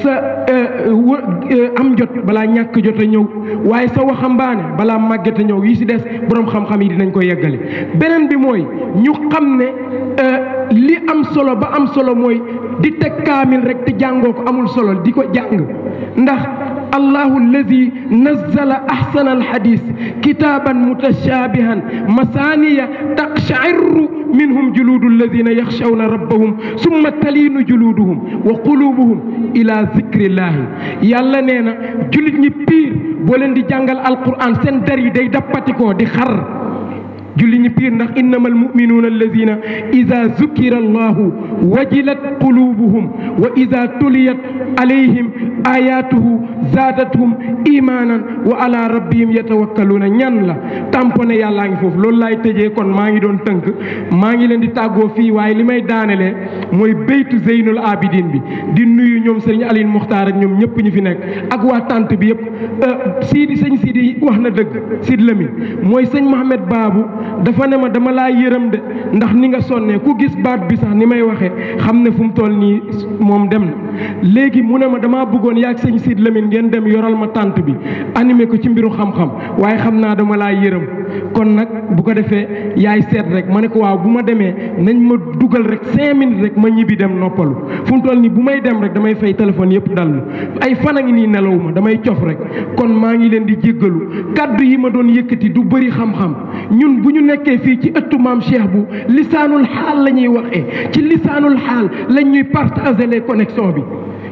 Speaker 5: sa am jot balaa ñàkk jot a ñëw waaye sa waxambaane balaa màgget a ñëw yi ci des boroom xam-xam yi dinañ ko yeggale beneen bi mooy ñu xam ne li am solo ba am solo mooy di teg kaamil rek te jàngoo ko amul solo di ko jàng ndax allahu alladi nazzala ahsana alhadis kitaban mutashabihan masaniya taqsha'irru minhum juludu alladina yaxshawna rabbahum summa talinu juluduhum wa qulubuhum ila zikrillahi yàlla nee na jullit ñi piir boo leen di jàngal alquran seen der yi day dappatikoo di xar julli ñi piir ndax innama almuminuuna alladina ida zukira allahu wajilat qulubuhum wa ida tuliyat alayhim ayatuhu zaadathum imanan wa ala rabbihim yatawakkaluuna ñan la tamponné yàllaa ngi foofu loolu laay tëjee kon maa ngi doon tënk maa ngi leen di tàggoo fii waaye li may daanelee mooy béytu Zeynul Abidin bi di nuyu ñoom sëriñ Aline Muxtaar ak ñoom ñëpp ñu fi nekk ak waa tant bi yëpp sëñ Sidi wax na dëgg Sidi Lamine mooy sëñ Mohamed Babou dafa ne ma dama laa yërëm de ndax ni nga sonnee ku gis baat bi sax ni may waxee xam ne fu mu toll nii moom dem na léegi mu ne ma damaa bëggoon yaag sëñ Sidi Lamine ngeen dem yoral ma tànt bi animé ko ci mbiru xam-xam waaye xam naa dama laa yërëm kon nag bu ko defee yaay seet rek ma ne ko waaw bu ma demee nañ ma dugal rek 5 minutes rek ma ñibbi dem noppalu fu mu toll nii bu may dem rek damay fay téléphone yëpp dallu ay fan a ngi nii nelawuma damay cof rek kon maa ngi leen di jéggalu kaddu yi ma doon yëkkati du bëri xam-xam ñun bu ñu nekkee fii ci ëttu maam Cheikh bu lisaanul xaal la ñuy waxee ci lisaanul xaal lañ ñuy partager les connexions bi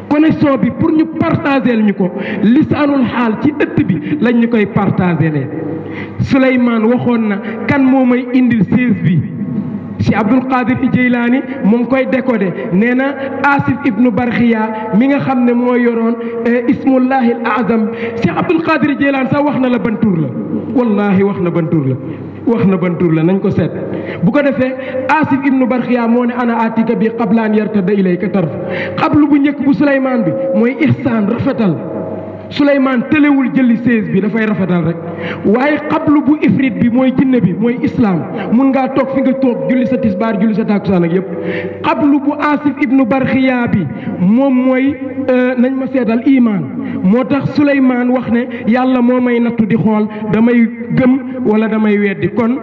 Speaker 5: connexion bi pour ñu partager ñu ko lisaanul xaal ci ëtt bi lañ ñu koy partager lee Souleymane waxoon na kan moo may indil 16 bi si Abdul Qadir Jeylaani mu ngi koy décoder nee na Asif ibnu Barxiya mi nga xam ne moo yoroon ismullahi al azam si Abdul Qadir Jeylaani sax wax na la ban tur la wallahi wax na ban tur la wax na ban tur la nañ ko seet bu ko defee Asif ibnu Barxiya moo ne ana atika bi qabla an yartada ilayka tarf xablu bu njëkk bu Souleymane bi mooy ihsaan rafetal Souleymane tëlewul jëli 16 bi dafay rafetal rek waaye xablu bu ifrit bi mooy jinne bi mooy islam mun ngaa toog fi nga toog julli sa tisbaar julli sa tàkkusaan ak yépp xablu bu Asif ibnu Barxiya bi moom mooy nañ ma seetal iman moo tax Souleymane wax ne yàlla moo may nattu di xool damay gëm wala damay weddi kon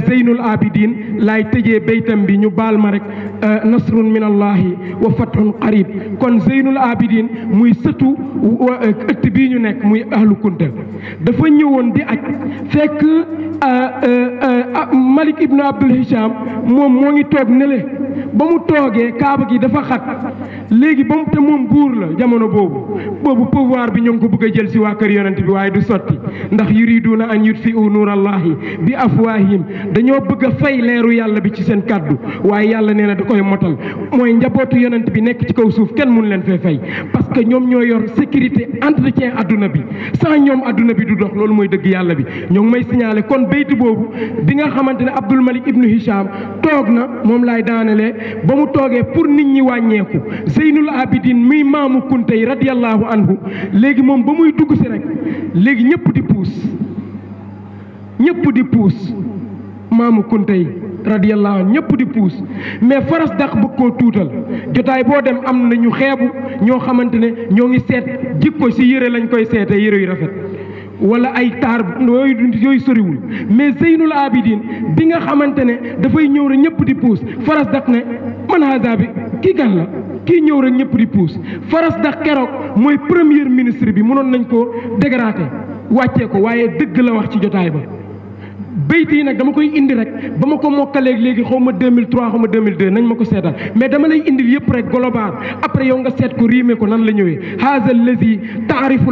Speaker 5: Zeynul Abidin laay tëjee baytam bi ñu baal ma rek nasrun min allahi wa fathun qarib kon Zeynul Abidin muy sëtu ëtt bii ñu nekk muy ahlu kunta dafa ñëwoon di aj fekk Malik ibnu Abdul Hisham moom moo ngi toog nele ba mu toogee kaaba gi dafa xat léegi ba mu te moom buur la jamono boobu pouvoir bi ñoo ngi ko bëgg a jël si waa kër yonent bi waaye du sotti ndax yuriduuna an yutfi'u nuurallahi bi afwaahim dañoo bëgg a fay leeru yàlla bi ci seen kàddu waaye yàlla nee na da koy motal mooy njabootu yonent bi nekk ci kaw suuf kenn mun leen fee fay parce que ñoom ñoo yor sécurité entretien adduna bi sans ñoom adduna bi du dox loolu mooy dëgg yàlla bi ñoo ngi may signalé kon baytu boobu bi nga xamante ne Abdul Malik ibnu Hisham toog na moom laay daanelee ba mu toogee pour nit ñi wàññeeku Zeynul Abidin muy maamu kunte yi radiyallahu anhu léegi moom ba muy dugg si rek léegi ñëpp di puus maamu kunte yi radiyallahu anhu ñëpp di puus mais faras daq bëgg koo tuutal jotaay boo dem am na ñu xeebu ñoo xamante ne ñoo ngi seet jikko si yëre lañ koy seete yëre yu rafet wala ay taar yooyu soriwul mais Zeynul Abidin bi nga xamante ne dafay ñëw rek ñëpp di puus faras daq ne man haza bi kii gan la kii ñëw rek ñëpp di puus faras daq keroog mooy premier ministre bi mënoon nañ ko dégrader wàccee ko waaye dëgg la wax ci jotaay ba bayt yi nag dama koy indi rek ba ma ko mokkaleeg léegi xaw ma 2003 xaw ma 2002 nañ ma ko seetal mais dama lay indil yëpp rek global après yow nga seet ko riime ko nan la ñëwee haza allazi taarifu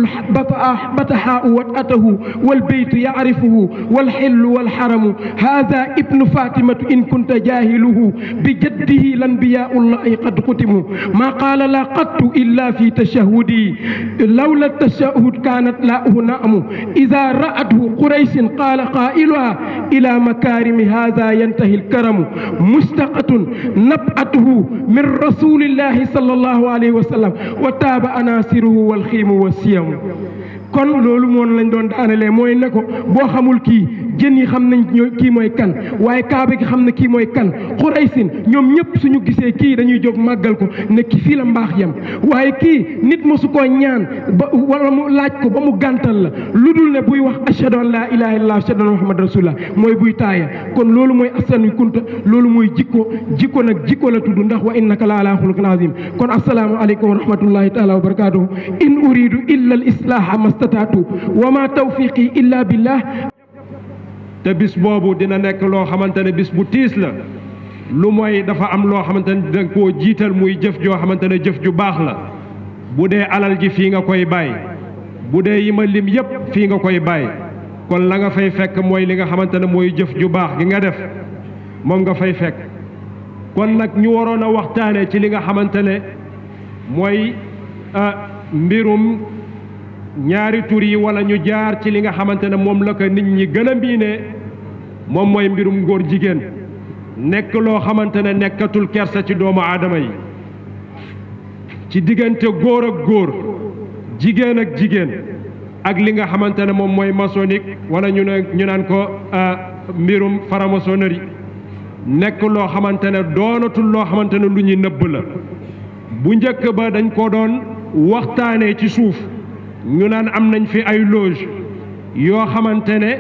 Speaker 5: batahaa wat atahu wal baytu yaarifuhu wal xillu wal xaramu haza ibnu fatimatu in kunta jahiluhu bi jaddihi lanbiyaullahi qad xutimu ma qaala la qattu illa fi tashahudi lawla tashahud kanat laahu naamu ida ra'athu quraysin qaala qailuha إلى مكارم هذا ينتهي الكرم مشتقة نبأته من رسول الله صلى الله عليه وسلم وتاب أناصره والخيم والسيم kon loolu moom lañ doon daanelee mooy ne ko boo xamul kii jën yi xam nañ kii mooy kan waaye kaaba gi xam na kii mooy kan Xuraysin ñoom ñëpp suñu gisee kii dañuy jóg màggal ko ne ki fii la mbaax yam waaye kii nit mosu koo ñaan ba wala mu laaj ko ba mu gàntal la lu dul ne buy wax ashhadu an laa ilaaha illallah ashhadu anna muhammad rasulullah mooy buy taaya kon loolu mooy ahsan wi kunta loolu mooy jikko nag jikko la tudd ndax wa innaka la ala xuluqin azim kon assalaamu aleykum wa rahmatullahi taala wa barakatuhu in uridu illa al islaha mastataatu wa ma tawfiqi illa billah.
Speaker 6: te bis boobu dina nekk loo xamante ne bis bu tiis la lu mooy dafa am loo xamante ne danga koo jiital muy jëf joo xamante ne jëf ju baax la bu dee alal ji fii nga koy bàyyi bu dee yi ma lim yépp fii nga koy bàyyi kon la nga fay fekk mooy li nga xamante ne mooy jëf ju baax gi nga def moom nga fay fekk kon nag ñu waroon a waxtaane ci li nga xamante ne mooy mbirum ñaari tur yi wala ñu jaar ci li nga xamante ne moom la ko nit ñi gën a miine moom mooy mbirum góor jigéen nekk loo xamante ne nekkatul kersa ci doomu aadama yi ci diggante góor ak góor jigéen ak jigéen ak li nga xamante ne moom mooy maçonnique wala ñu naan ko mbirum franc-maçonnerie nekk loo xamante ne doonatul loo xamante ne lu ñuy nëbb la bu njëkk ba dañ ko doon waxtaanee ci suuf ñu naan am nañ fi ay loge yoo xamante ne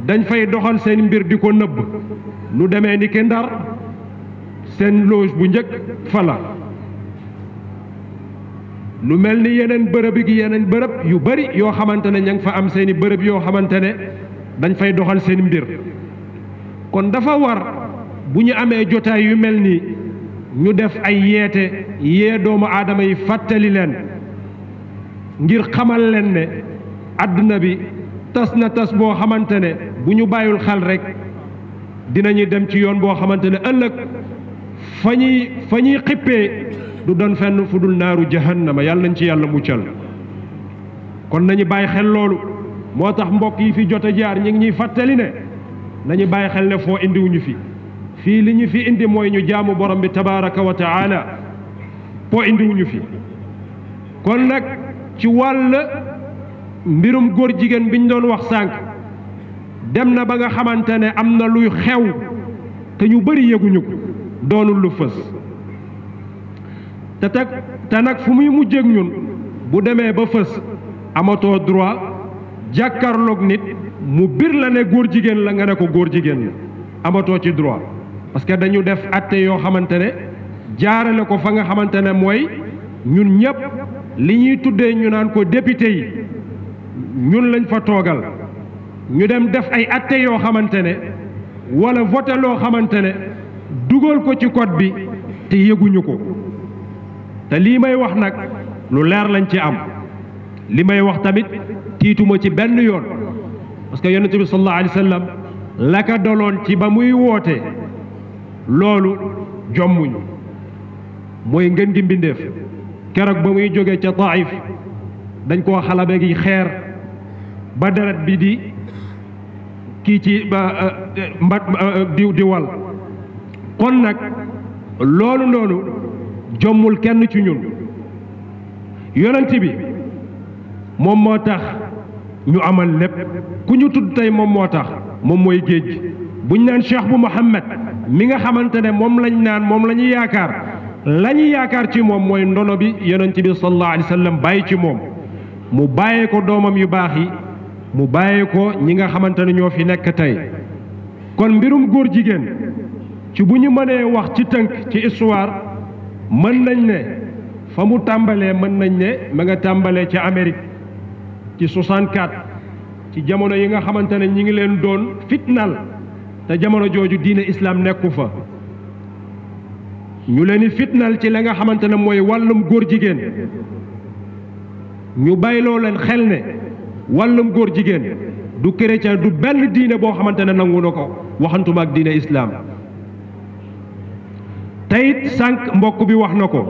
Speaker 6: dañ fay doxal seen mbir di ko nëbb lu demee ni ki Ndar seen loge bu njëkk fa la lu mel ni yeneen bërëb gi yeneen bërëb yu bari yoo xamante ne ña ngi fa am seeni bërëb yoo xamante ne dañ fay doxal seen mbir kon dafa war bu ñu amee jotaay yu mel nii ñu def ay yeete yee doomu aadama yi fàttali leen ngir xamal leen ne àdduna bi tas na tas boo xamante ne bu ñu bàyyul xel rek dinañu dem ci yoon boo xamante ne ëllëg fa ñuy xippee du doon fenn fu dul naaru jahannama yàlla nañ ci yàlla muccal kon nañu bàyyi xel loolu moo tax mbokk yi fi jot a jaar ñu ngi ñuy fàttali ne nañu bàyyi xel ne foo indiwuñu fi fii li ñu fi indi mooy ñu jaamu borom bi tabaraka wa taala foo indiwuñu fi kon nag ci wàll mbirum góor jigéen bi ñu doon wax sànq dem na ba nga xamante ne am na luy xew te ñu bëri yëguñu ko doonul lu fës te nag fu muy mujjeeg ñun bu demee ba fës amatoo droit jàkkaarloog nit mu bir la ne góor jigéen la nga ne ko góor jigéen la amatoo ci droit parce que dañu def atte yoo xamante ne jaarale ko fa nga xamante ne mooy ñun ñëpp li ñuy tuddee ñu naan ko député yi ñun lañ fa toogal ñu dem def ay atte yoo xamante ne wala voté loo xamante ne dugal ko ci code bi te yëguñu ko te lii may wax nag lu leer lañ ci am li may wax tamit tiituma ci benn yoon parce que yonent bi sallallahu alayhi wa sallam la ka doloon ci ba muy woote loolu jommuñu mooy ngeen gi mbindeef keroog ba muy jóge ca Taif dañ koo xalabe gi xeer ba deret bi di kii ci di wal kon nag loolu noonu jommul kenn ci ñun yonent bi moom moo tax ñu amal lépp ku ñu tudd tey moom moo tax moom mooy géej gi buñ naan Cheikh bu Mouhamed mi nga xamante ne moom lañ naan moom la ñu yaakaar la ñu yaakaar ci moom mooy ndono bi yonent bi sallallahu alayhi wa sallam bàyyi ci moom mu bàyyee ko doomam yu baax yi mu bàyyee ko ñi nga xamante ne ñoo fi nekk tey kon mbirum góor jigéen ci bu ñu mënee wax ci tënk ci histoire mën nañ ne fa mu tàmbalee mën nañ ne ma nga tàmbalee ci Amérique ci 64 ci jamono yi nga xamante ne ñi ngi leen doon fitnal te jamono jooju diine islam nekku fa ñu leen di fitnal ci la nga xamante ne mooy wàllum góor jigéen ñu bàyyiloo leen xel ne wàllum góor jigéen du chrétien du benn diine boo xamante ne nangu na ko waxantuma ak diine islam teyit sànq mbokk bi wax na ko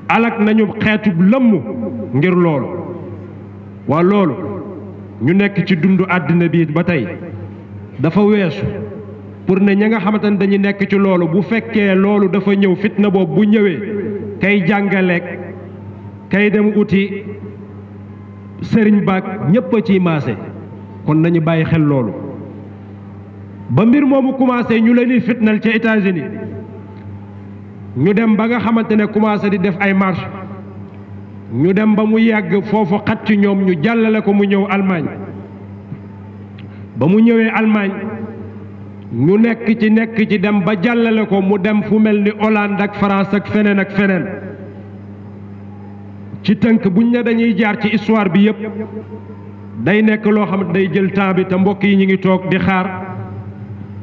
Speaker 6: alak nañu xeetu lëmm ngir loolu waa loolu ñu nekk ci dundu àddina bi ba tey dafa weesu pour ne ña nga xamante ne dañu nekk ci loolu bu fekkee loolu dafa ñëw fitna boobu bu ñëwee kay jàngaleek kay dem uti sëriñ baag ñépp a ciy maase kon nañu bàyyi xel loolu ba mbir moomu commencé ñu leen di fitnal ca États-Unis ñu dem ba nga xamante ne commencé di def ay marche ñu dem ba mu yàgg foofu xat ci ñoom ñu jàllale ko mu ñëw Allemagne ba mu ñëwee Allemagne ñu nekk ci dem ba jàllale ko mu dem fu mel ni Hollande ak France ak feneen ci tënk buñ ne dañuy jaar ci histoire bi yépp day nekk loo xam ne day jël temps bi te mbokk yi ñu ngi toog di xaar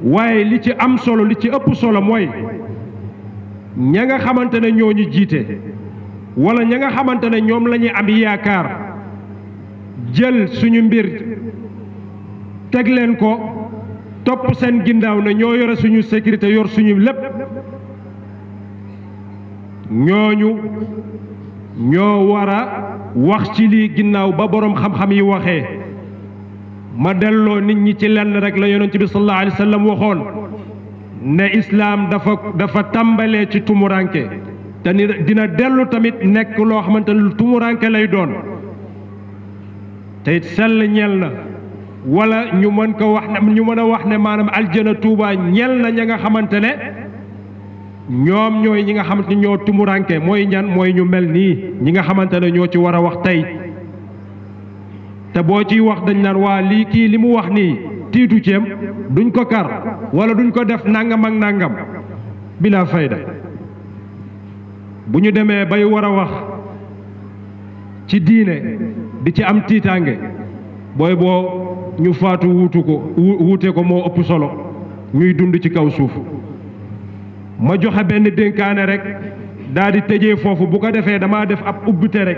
Speaker 6: waaye li ci am solo li ci ëpp solo mooy ña nga xamante ne ñoo ñu jiite wala ña nga xamante ne ñoom la ñuy am yaakaar jël suñu mbir teg leen ko topp seen ginnaaw ne ñoo yore suñu sécurité yor suñu lépp ñooñu ñoo war a wax ci lii ginnaaw ba boroom xam-xam yi waxee ma delloo nit ñi ci lenn rek la yonent bi sallallahu alayhi wa sallam waxoon ne islaam dafa tàmbalee ci tumuranke te ni dina dellu tamit nekk loo xamante ne lu tumuranke lay doon te it sell ñeel na wala ñu mën ko wax ne ñu mën a wax ne maanaam aljana tuuba ñeel na ña nga xamante ne ñoom ñooy ñi nga xamante ne ñoo tumuranke mooy ñan mooy ñu mel nii ñi nga xamante ne ñoo ci war a wax tey te boo ciy wax dañ naan waa lii kii li mu wax nii tiitu ceem duñ ko kar wala duñ ko def nangam ak nangam bila fayda bu ñu demee bay war a wax ci diine di ci am tiitaange booy boo ñu faatu wuute ko moo ëpp solo ñuy dund ci kaw suuf ma joxe benn dénkaane rek daal di tëjee foofu bu ko defee damaa def ab ubbite rek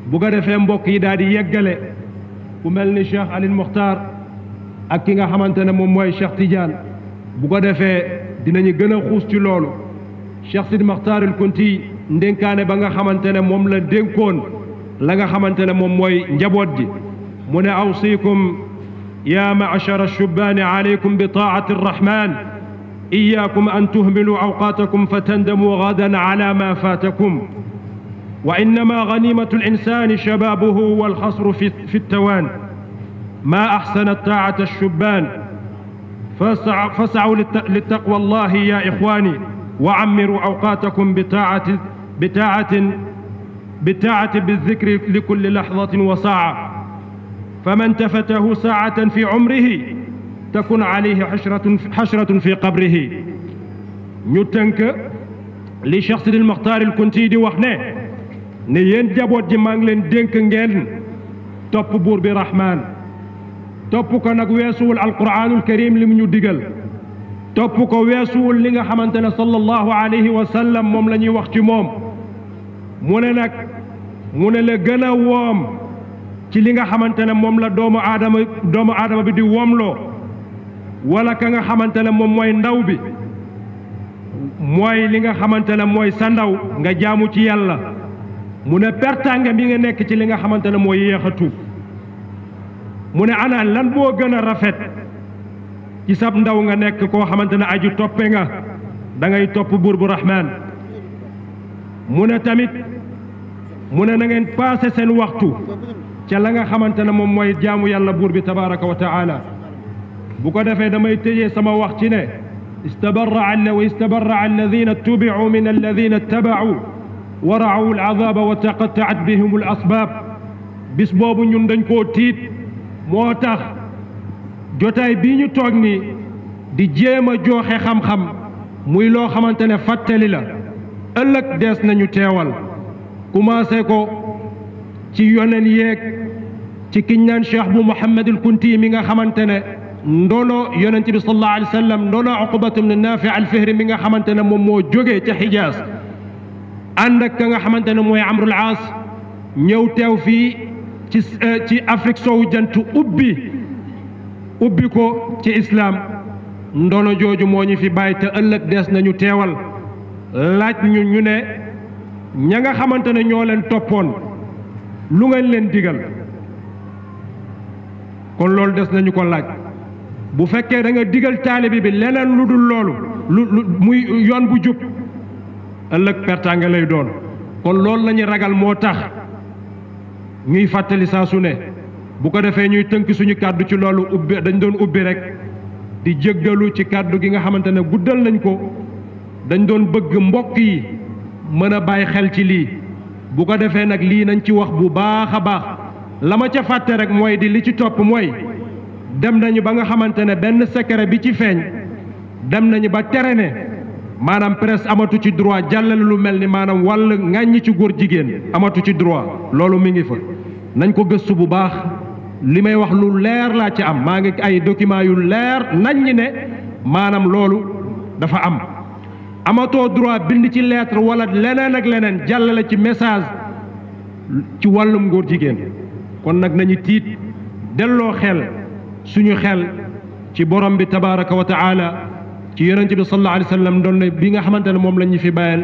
Speaker 6: bu ko defee mbokk yi daal di yeggale ku mel ni Cheikh Alioune Mokhtar ak ki nga xamante ne moom mooy Cheikh Tidiane bu ko defee dinañu gën a xuus ci loolu Cheikh Sidi Mokhtar al Kunti ndénkaane ba nga xamante ne moom la dénkoon la nga xamante ne moom mooy njaboot ji mu ne awsikum ya ma'ashara ash-shubbaani alaykum bi taa'ati ar-rahman iyaakum an tuhmilu awqaatakum fatandamu gadan ala ma faatakum wa innama ganimatu al-insani shababuhu wal xasru fi at-tawaan ma axsana taa'ata ash-shubbaan fas'aw li-taqwa allahi ya ixwaani wa ammiru awqaatakum bi-taa'ati bi-dhikri li kulli lahzatin wa saa'a faman tafatahu saa'atan fi umrihi takun alayhi xashratun fi qabrihi ñu tënk li Cheikh Sidil Mokhtar al Kunti di wax ne yéen jaboot ji maa ngi leen dénk ngeen topp buur bi Rahmaan topp ko nag weesuwul alquraanul karim li mu ñu digal topp ko weesuwul li nga xamante ne sallallahu alayhi wa sallam moom la ñuy wax ci moom mu ne la gën a woom ci li nga xamante ne moom la doomu aadama bi di woomloo wala ka nga xamante ne moom mooy ndaw bi mooy li nga xamante ne mooy sa ndaw nga jaamu ci yàlla mu ne pertange bi nga nekk ci li nga xamante ne mooy yéex a tuub mu ne ana lan boo gën a rafet ci sab ndaw nga nekk koo xamante ne aju toppe nga da ngay topp buur bu Rahmaan mu ne tamit mu ne na ngeen passé seen waxtu ca la nga xamante ne moom mooy jaamu yàlla buur bi tabaraka wa taala bu ko defee damay tëjee sama wax ci ne istabarra alladina tubicu min alladina ittabacuu wa raawu alcadaaba wa taqattacat bihim alasbaab bis boobu ñun dañ koo tiit moo tax jotaay bii ñu toog ni di jéem a jooxe xam-xam muy loo xamante ne fàttali la ëllëg dees nañu teewal commencé ko ci yoneen yeeg ci kiñ naan Cheikh bu Muhammad al Kunti mi nga xamante ne ndono yonent bi sallallahu alayhi wa sallam ndono Uqbatu bnu Naafi al Fihri mi nga xamante ne moom moo jógee ca Xijaas ànd ak ka nga xamante ne mooy Amrul Aas ñëw teew fii ci Afrique sowu jant ubbi ko ci islam ndono jooju moo ñu fi bàyyi te ëllëg des nañu teewal laaj ñu ne ña nga xamante ne ñoo leen toppoon lu ngeen leen digal kon loolu des nañu ko laaj bu fekkee da nga digal taalibi bi leneen lu dul loolu lu muy yoon bu jub ëllëg pertaange lay doon kon loolu la ñu ragal moo tax ñuy fàttali saa su ne bu ko defee ñuy tënk suñu kàddu ci loolu ubbi dañ doon ubbi rek di jéggalu ci kàddu gi nga xamante ne guddal nañ ko dañ doon bëgg mbokk yi mën a bàyyi xel ci lii bu ko defee nag lii nañ ci wax bu baax a baax la ma ca fàtte rek mooy di li ci topp mooy dem nañu ba nga xamante ne benn secret bi ci feeñ dem nañu ba tere ne maanaam presse amatu ci droit jàllale lu mel ni maanaam wàll ŋàññi ci góor jigéen amatu ci droit loolu mi ngi fa nañ ko gëstu bu baax li may wax lu leer laa ci am maa ngi ay documents yu leer nañ ñi ne maanaam loolu dafa am amatoo droit bind ci lettre wala leneen ak leneen jàllale ci message ci wàllum góor jigéen kon nag nañu tiit delloo xel suñu xel ci borom bi tabaraka wa taala ci yonent bi sallallahu alayhi wa sallam doon ne bi nga xamante ne moom la ñu fi bàyyal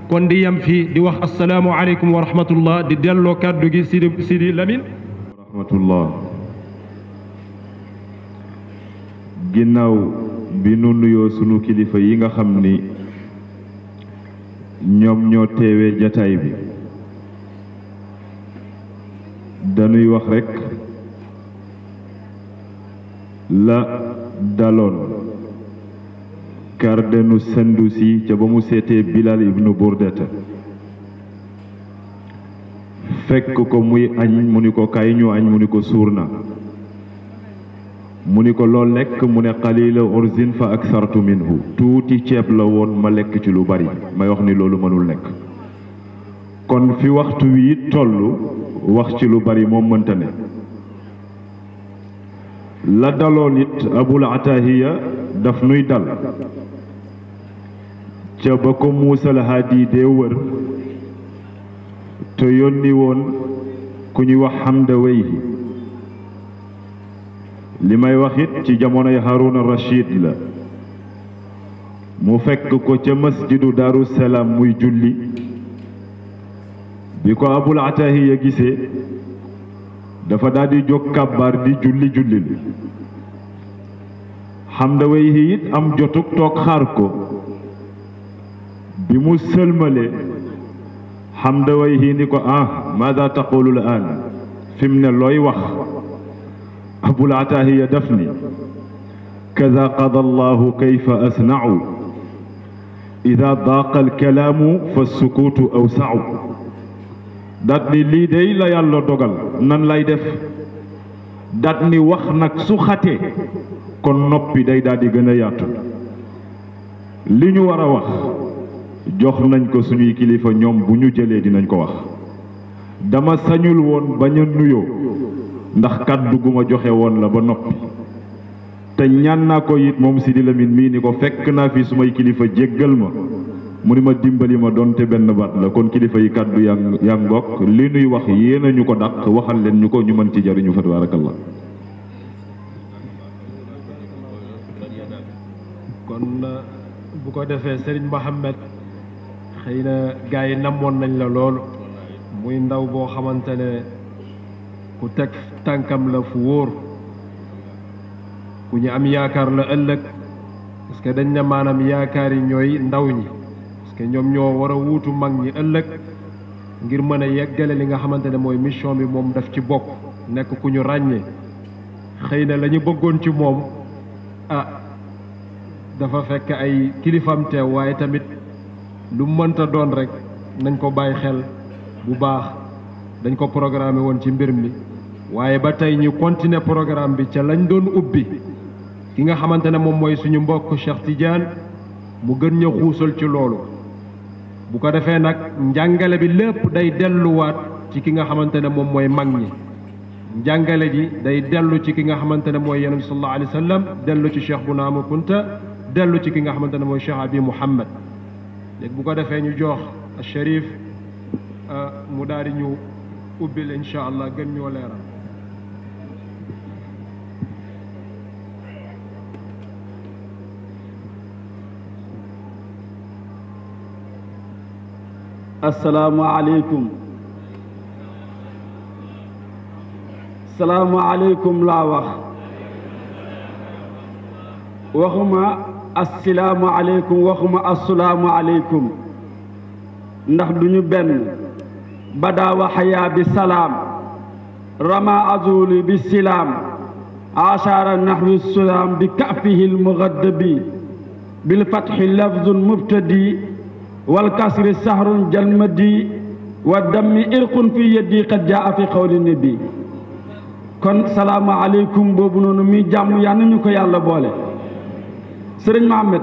Speaker 6: kon di yem fii di wax asalaamu aleykum wa rahmatullah di delloo kàddu gi Sidi Lamine
Speaker 7: wa rahmatullah ginnaaw bi nu nuyoo sunu kilifa yi nga xam ni ñoom ñoo teewee jataay bi dañuy wax rekk la daloon kardenu Sandusi ca ba mu seetee Bilal ibnu Burdata fekk ko muy añ mu ni ko kaay ñu añ mu ni ko suur na mu ni ko loo lekk mu ne qalila urzin fa aksartu minhu tuuti ceeb la woon ma lekk ci lu bari may wax ni loolu mënul nekk kon fi waxtu wi it toll wax ci lu bari moom mënta ne la daloon it Abul Atahiya daf nuy dal ca ba ko Muusa al Haadi dee wër te yónni woon ku ñuy wax Hamdawayhi li may wax it ci jamonoy Haruna Rashid la mu fekk ko ca masjidu Daaru Salaam muy julli bi ko Abul Atahiya gisee dafa daldi jóg kàbbaar di julli julli li Hamdawayhi it am jotug toog xaar ko bi mu sëlmale Hamdawayhi ni ko maada taqulu al-aan fi mu ne looy wax Abul Atahiya daf ni kaza qada allahu kayfa asna'u ida daaqa alkalaamu fa sukuutu awsa'u dat ni lii day la yàlla dogal nan lay def dat ni wax nag su xatee kon noppi day daal di gën a yaatu li ñu war a wax jox nañ ko suñuy kilifa ñoom bu ñu jëlee dinañ ko wax dama sañul woon bañ a nuyoo ndax kàddu gu ma joxe woon la ba noppi te ñaan naa ko it moom Sidi Lamine mii ni ko fekk naa fi sumay kilifa jéggal ma mu ni ma dimbali ma doonte benn baat la kon kilifa yi kàddu yaa ngoog li nuy wax yéena ñu ko dàq waxal leen ñu ko ñu mën ci jariñu fa tabarakallah
Speaker 6: kon bu ko defee Serigne Mohamed xëy na gars yi namoon nañ la loolu muy ndaw boo xamante ne ku teg tànkam la fu wóor ku ñu am yaakaar la ëllëg parce que dañ ne maanaam yaakaar yi ñooy ndaw ñi parce que ñoom ñoo war a wuutu mag ñi ëllëg ngir mën a yeggale li nga xamante ne mooy mission bi moom daf ci bokk nekk ku ñu ràññee xëy na la ñu bëggoon ci moom dafa fekk ay kilifam teew waaye tamit lu mënta doon rek nañ ko bàyyi xel bu baax dañ ko programmé woon ci mbir mi waaye ba tey ñu continuer programme bi ca lañ doon ubbi ki nga xamante ne moom mooy suñu mbokk Cheikh Tidiane mu gën ña xuusal ci loolu bu ko defee nag njàngale bi lépp day delluwaat ci ki nga xamante ne moom mooy mag ñi njàngale ji day dellu ci ki nga xamante ne mooy yonent bi sallallahu alayhi wa sallam dellu ci Cheikh Bounama Kunta dellu ci ki nga xamante ne mooy Cheikh Abi Mouhammad léegi bu ko defee ñu jox Cherif mu daal di ñu ubbil incha allah gën ñoo leeral.
Speaker 8: asalaamualeykum salaamualeykum laa wax waxuma asalaamualeykum waxuma asalaamualeykum ndax duñu benn badaa wa xayaa bi salaam رمى أزولي بالسلام عشر نحو السلام بكأفه المغدب بالفتح لفظ مبتدي والكسر سهر جلمدي والدم إرق في يدي قد جاء في قول النبي kon salaamaaleykum boobu noonu mi jàmm yal nañu ko yàlla boole sëriñ Mohamed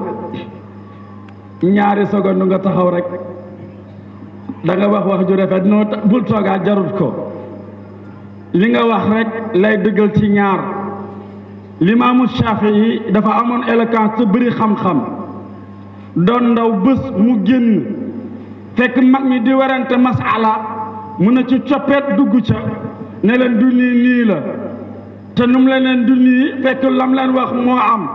Speaker 8: ñaari seconde nga taxaw rek da nga wax ju rafet noo bul toogaa jarut ko li nga wax rek lay dëggal ci ñaar limaamu Shafii dafa amoon éloquence te bëri xam-xam doon ndaw bés mu génn fekk mag ñi di werante masala mu ne ci coppeet dugg ca ne leen du nii la te num la leen du nii fekk lam leen wax moo am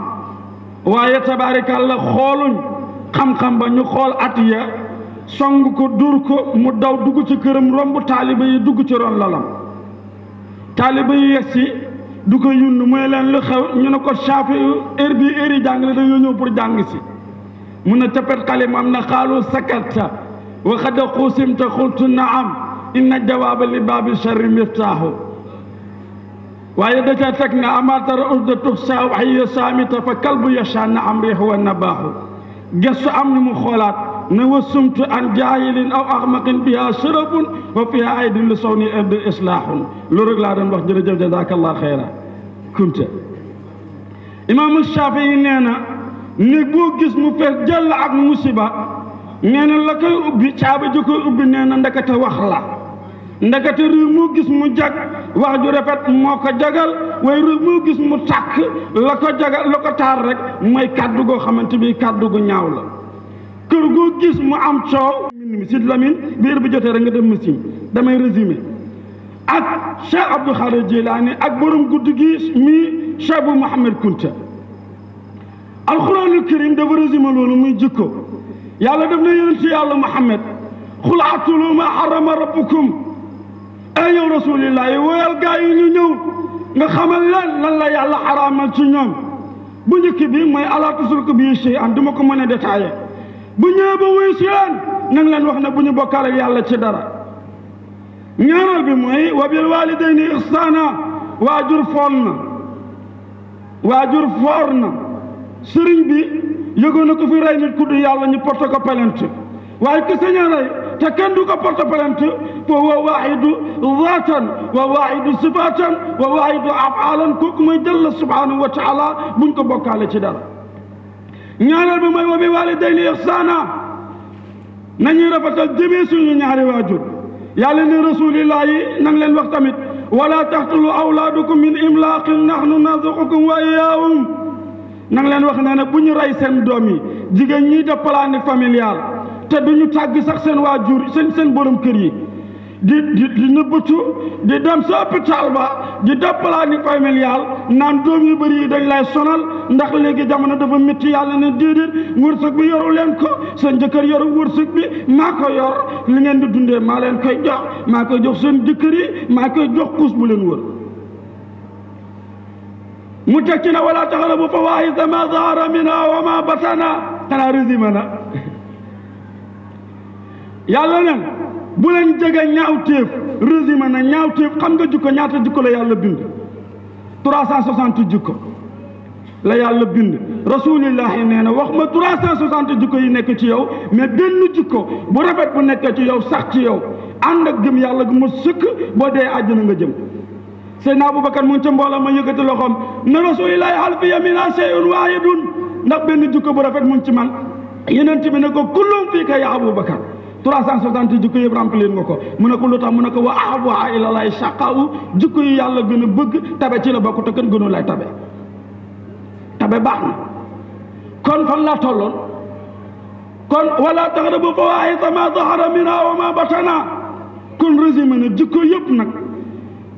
Speaker 8: waaye tabaarikàlla xooluñ xam-xam ba ñu xool at ya song ko dur ko mu daw dugg ci këram romb taaliba yi dugg ci ron lalam taaliba yi yegsi du ko yund mooy leen lu xew ñu ne ko Shaafi heure bi heure yi jàng la dañoo ñëw pour jàng si mun na capet xalimam na xaalu sakarta wa xad xuusimta xultu naam inna jawaaba li baabi sharri miftaahu waaye da ca teg ne amatara usda tufsa waxya saamita fa kalbu yasha na am riix wa nabaaxu gestu am ni mu xoolaat ne wa sumtu an jaahilin aw axmaqin biha sharabun wa fiha aydin li sawni erd islaahun loolu rek laa doon wax jërëjëf jazakallah xeyra kunte imaamu Shafii nee na néeg boo gis mu fees jël ak musiba nee na la koy ubbi caabi ji koy ubbi nee na ndekete wax la ndekete réew moo gis mu jag wax ju rafet moo ko jagal waaye réew moo gis mu tàkk la ko jagal la ko taar rek mooy kàddu goo xamante bi kàddu gu ñaaw la kër goo gis mu am coow mi Sid Lamine biir bi jotee rek nga dem machine damay résumé ak Cheikh Abdou Khadir Jilaani ak borom guddi gi mi Cheikh bu Mouhamed Kunta alxuraanul karim dafa résumé loolu muy jikko yàlla def na yonent yàlla Muhammad xul atulu ma harama rabbukum ay yow rasulillahi woyal gaa yi ñu ñëw nga xamal leen lan la yàlla xaraamal ci ñoom bu njëkk bi mooy alaa tusriku bi shay'an duma ko mën a détaillé bu ñëwee ba wuyu si leen na nga leen wax ne bu ñu bokkaale yàlla ci dara ñaareel bi mooy wa bil walidayni ihsaana waajur foor na sëriñ bi yëgoon na ko fi rey nit ku du yàlla ñu porte ko plainte waaye ki sañ a rey te kenn du ko porte plainte fa wa waahidu zaatan wa waahidu sifaatan wa waahidu afaalan kooku mooy jalla subhanahu wa taala buñ ko bokkaale ci dara ñaareel bi mooy wa bi walidayni ihsaana nañuy rafetal jëmee suñu ñaari waajur yàlla ne rasulillah yi nang leen wax tamit wala taqtulu awlaadukum min imlaaqin nahnu narzuqukum wa iyyaahum nang leen wax ne bu ñu rey seen doom yi jigéen ñi def planning familial te duñu tàgg sax seen waajur seen borom kër yi di nëbbatu di dem sa hôpital ba di def planning familial naan doom yu bëri yi dañ lay sonal ndax léegi jamono dafa métti yàlla ne déedéet wërsëg bi yoru leen ko seen jëkkër yoru wërsëg bi maa ko yor li ngeen di dundee maa leen koy jox maa koy jox seen jëkkër yi maa koy jox kuus bu leen wër mu tekki na wala taxalabu fawaahisha ma zahara minha wa ma batana xanaa résumé na yàlla nen bu leen jege ñaawteef résumé na ñaawteef xam nga jikko ñaata jikko la yàlla bind 360 jikko la yàlla bind rasulillahi nee na wax ma 360 jikko yi nekk ci yow mais benn jikko bu rafet bu nekk ci yow sax ci yow ànd ak gëm yàlla gu ma sëkk boo dee àjjana nga jëm Seydina Aboubacar mu ngi ca mbooloo ma yëkkati loxoom na rasulillahi hal fiya minha shay'un waahidun ndax benn jikko bu rafet mu ngi ci man yeneen ci bi ne ko kullum fii ka ya Aboubacar 360 jikko yëpp remplir nga ko mu ne ko lu tax mu ne ko wa ahabbuha ilallahi shaqa'u jikko yi yàlla gën a bëgg tabe ci la bokk te kenn gënu lay tabe baax na kon fan laa tolloon kon wala taqrabu fawaahisha ma zahara minha wa ma batana kon résumé na jikko yëpp nag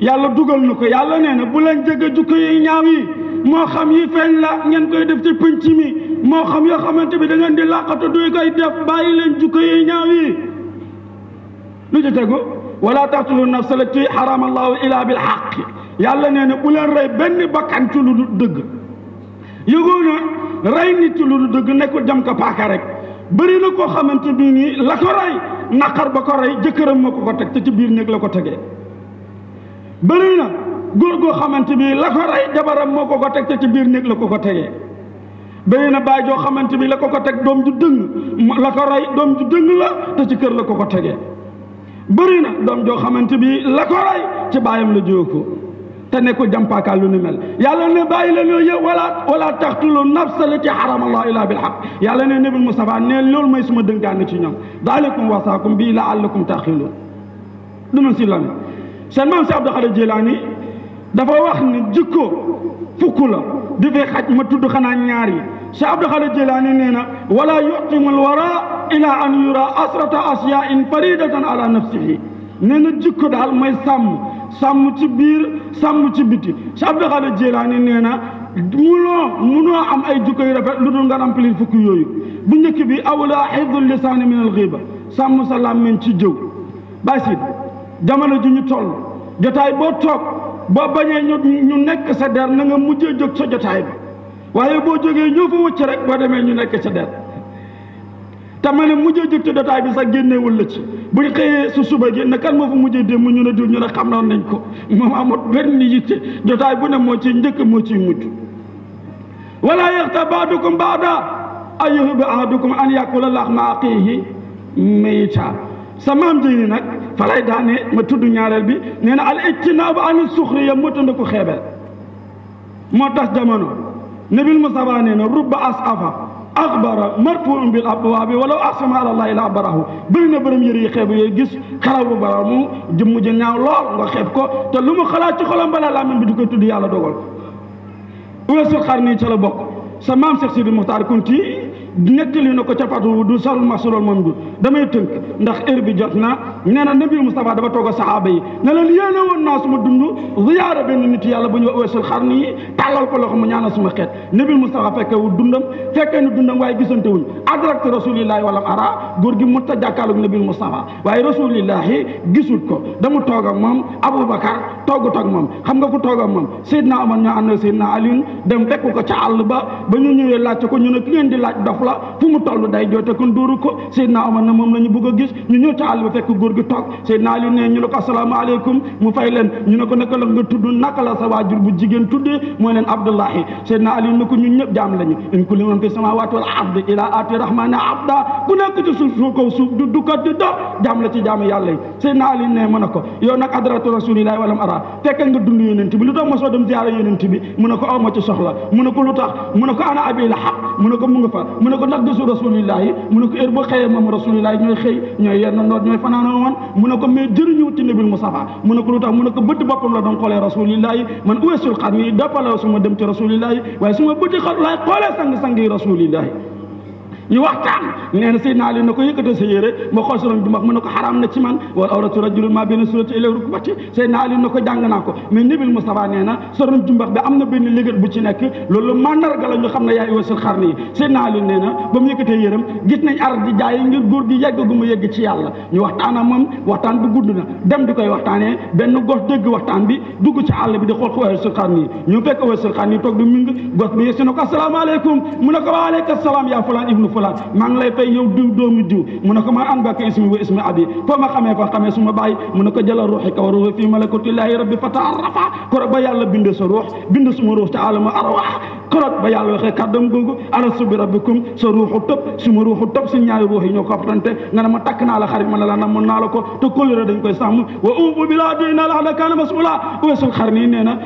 Speaker 8: yàlla dugal na ko yàlla nee na bu leen jege jikko yi ñaaw yi moo xam yi feeñ la ngeen koy def ci penc mi moo xam yoo xamante bi da ngeen di làqatu duy koy def bàyyi leen jikko yi ñaaw yi lu ci tegu wala taqtulu nafsa allati harama allahu illa bil haqq yàlla nee na bu leen rey benn bakkan ci lu dëgg yëgoo na rey nit ci lu dëgg nekkul jam ko paaka rek bëri na koo xamante bi nii la ko rey naqar ba ko rey jëkkëram moo ko teg te ci biir néeg la ko tegee bëri na góor goo xamante bi la ko rey jabaram moo ko teg te ci biir néeg la ko tegee bëri na baay joo xamante bi la ko teg doom ju dëng la ko rey doom ju dëng la te ci kër la ko tegee bëri na doom joo xamante bi la ko rey ci baayam la jóge ko te nekkul jàmpaakaal lu ni mel yàlla ne bàyyi leen yooyu yëpp wala taqtulu nafsa lati harama allah illa bil haqq yàlla ne nabil Mustafa ne loolu mooy suma dënkaane ci ñoom daalikum wasaakum bii la'allakum taqiluun duna si lan seen maam si Abdul Xaadir Jilaani dafa wax ni jikko fukk la di fee xaj ma tudd xanaa ñaar yi si Abdul Xaadir Jilaani nee na wala yutimul wara ila an yura asrata asyain faridatan ala nafsihi nee na jikko daal mooy sàmm ci biir sàmm ci biti si Abdul Xaadir Jilaani nee na munoo am ay jikko yu rafet lu dul nga remplir fukk yooyu bu njëkk bi awla xifdul lisaani min al ghiba sàmm sa làmmiñ ci jëw bàyyi jamono ji ñu toll jotaay boo toog boo bañee ñu nekk sa der na nga mujjee jóg sa jotaay bi waaye boo jógee ñëw fa wëcc rek boo demee ñu nekk sa der te ma ne mujjee jóg ci jotaay bi sax génneewul la ci bu ñu xëyee su suba gi ne kan moo fa mujjee démb ñu ne diw ñu ne xam noon nañ ko moom amut benn yitte jotaay bu ne moo ciy njëkk moo ciy mujj wala yaxtab ba'dukum ba'dan an yuhibba ahadukum an yakula lahma axiihi mayta sa maam jëni nag fa lay daane ma tudd ñaareel bi nee na al ijtinaabu ani suxriya moo tënd ko xeebel moo tax jamono nabil Mustafa nee na rubba asafa axbara marfuun bil abwaabi walaw aqsama ala llahi la abarahu bëri na bërëm yëre yi xeebu yooyu gis xaraw bu bara mu jëmm ji ñaaw lool nga xeeb ko te lu mu xalaat ci xolam balaa làmmiñ bi di koy tudd yàlla dogal ko Uwaysul Qarni ca la bokk sa maam Cheikh Sidi Muxtaar Kunti nettali na ko ca fatu du sarul masulol moom du damay tënk ndax heure bi jot na nee na nabi Mustafa dafa toog a saxaaba yi ne leen yéene woon naa suma dund ziyaara benn nit yàlla bu ñu Uwaysul Qarni yi tàllal ko loxo mu ñaanal suma xeet nabi Mustafa fekke wu dundam fekkee ni dundam waaye gisante wuñ adrakte rasulillahi walam ara góor gi mut a jàkkaarloog nabi Mustafa waaye rasulillahi gisul ko dama toog ak moom Aboubacar toogut ak moom xam nga ku toog ak moom Seydina Omar ñoo ànd ak Seydina Alioune dem fekk ko ca àll ba ñu ñëwee laajte ko ñu ne ki ngeen di laaj dof la fu mu toll day joote kon dóoru ko Seydina Omar na moom la ñu bëgg a gis ñu ñëw ca àll ba fekk góor gi toog Seydina Ali ne ñu ne ko asalaamaaleykum mu fay leen ñu ne ko naka la nga tudd naka la sa waajur bu jigéen tuddee mooy leen Abdullahi Seydina Ali ne ko ñun ñëpp jaam lañu in kullu man fi samaawaati wal ardi ila aati rahmani abda ku nekk ci suuf kaw suuf du ko di dox jaam la ci jaamu yàlla yi Seydina Ali ne mën na ko yow nag adratu rasulillahi walam ara fekkee nga dund yonent bi lu tax mosoo dem ziyaara yonent bi mu ne ko aw ma ci soxla mu ne ko lu tax mu ne ko ana abi lahab mu ne ko mu nga fa mu ne ko ndax gisu rasulillahi mu ne ko heure boo xëyee moom rasulillahi ñooy xëy ñooy yenn ndoor ñooy fanaanoo woon mu ne ko mais jëriñu ci nabil Mustafa mu ne ko lu tax mu ne ko bëtt boppam la doon xoolee rasulillahi man Uwaysul Qarni dappala suma dem ci rasulillahi waaye suma bëtti xol laay xoolee sang-sang yi rasulillahi ñu waxtaan nee na Seydina Ali na ko yëkkate sa yére ma xool soron jumbax mu ne ko xaraam na ci man wala awratu rajulin ma benn surati ila rukbati Seydina Ali na ko jàng naa ko mais nabil Mustafa nee na soron jumbax bi am na benn légat bu ci nekk loolu mandarga la ñu xam ne yaay Uwaysul Qarni yi Seydina Ali nee na ba mu yëkkatee yéram gis nañ ar di jaay ngir góor gi yegg gu mu yegg ci yàlla ñu waxtaan ak moom waxtaan bu gudd na dem di koy waxtaanee benn gos dégg waxtaan bi dugg ci àll bi di xool ko Uwaysul Qarni yi ñu fekk Uwaysul Qarni yi toog di ming gos bi yegsi na ko asalaamaaleykum mu ne ko waaleykum salaam yaa fulaan ibnu fulaan maa ngi lay fay yow diw doomu diw mu ne ko ma an baka ismi wa ismi abi foo ma xamee suma baay mu ne ko jëlal ruuxi ka wa ruuxi fii malakutillahi rabbi fa taarrafa korog ba yàlla binde sa ruux bind suma ruux ci alama arwaax korog ba yàlla waxee kàddam googu alastu bi rabbikum sa ruuxu tëb suma ruuxu tëb si ñaari ruux yi ñoo ko xamante nga ne ma takk naa la xarit ma ne la namoon naa la ko te kóllëre dañ koy sàmm wa uufu bi laa dina la ahda kaana mas'uula Uwaysul Qarni nee na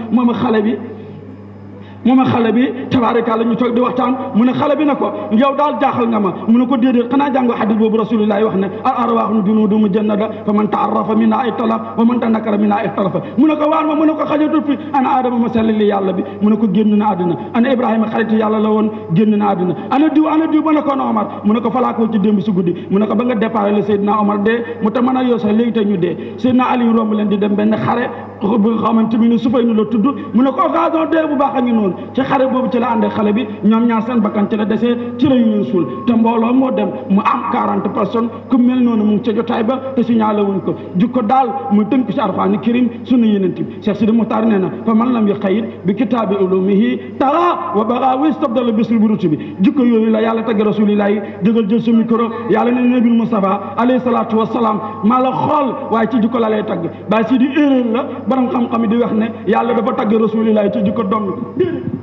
Speaker 8: moom xale bi tabaaraka la ñu toog di waxtaan mu ne xale bi ne ko yow daal jaaxal nga ma mu ne ko déedéet xanaa jàngoo xadis boobu rasulillahi wax ne al arwaaxu junuudu mujannada fa man taarrafa minhaa ixtalafa wa man tanakara minhaa ixtalafa mu ne ko waan ma mu ne ko xajatul fi ana adama ma sellali yàlla bi mu ne ko génn na àddina ana ibrahima xarit yàlla la woon génn na àddina ana diw ba ne ko na Omar mu ne ko falaa ko ci démb si guddi mu ne ko ba nga départ le Seydina Omar dee mu te mën a yoo sax léegi te ñu dee Seydina Ali romb leen di dem benn xare bu xamante ni Sufaynu la tudd mu ne ko occasion dee bu baax a ngi noonu ci xare boobu ci la àndee xale bi ñoom ñaar seen bakkan ci la desee ci la ñu leen suul te mbooloo moo dem mu am 40 personnes ku mel noonu mu ngi ca jotaay ba te signalé wuñ ko jukko daal mu tënk ci Alxuraan Karim sunu yenent bi Cheikh Sidi Muxtaar nee na fa man lam yaxayit bi kitaabi ulumihi tara wa baga wistabdala bisul buruti bi jukko yooyu la yàlla tagg rasulillahi jógal jël sa micro yàlla ne nabil Mustafa alayhi salaatu wasalaam maa la xool waaye ci jukko la lay tagg bàyyi si di erreur la borom xam-xam yi di wax ne yàlla dafa tagg rasulillahi ci jukko dong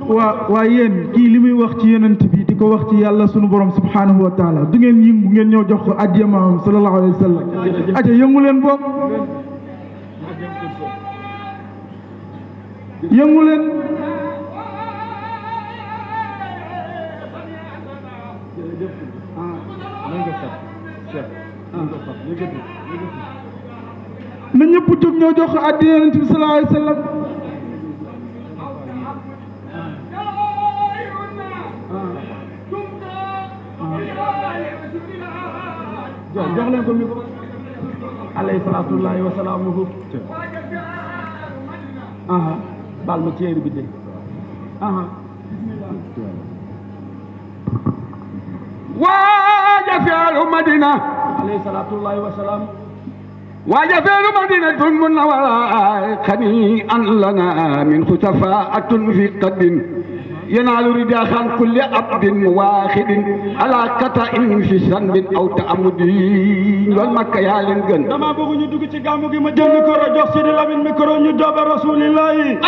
Speaker 9: waa yéen kii li muy wax ci yonent bi di ko wax ci yàlla sunu borom subhanahu wa taala du ngeen yëngu ngeen ñëw jox ko addiya maamam sallallahu alayhi wa sallam aca yëngu leen boog yëngu leen na ñëpp jóg ñëw jox ko addiya yonent bi sallallahu alayhi wa sallam
Speaker 8: jox leen ko micro alayhi salaatullahi wa salaamuhu baal ma ci heure bi de waaja feelu madina alayhi salaatullahi wa salaam waaja feelu madinatun munawwara xani an lana min xutafaatun fi qaddin ينال رداء خان كل عبد واحد على قطع في سنب او تعمد والمكه يا لين گن dama bëgg ñu dugg ci gamu gi ma jël micro jox Sidi Lamine micro ñu jobe rasulillahi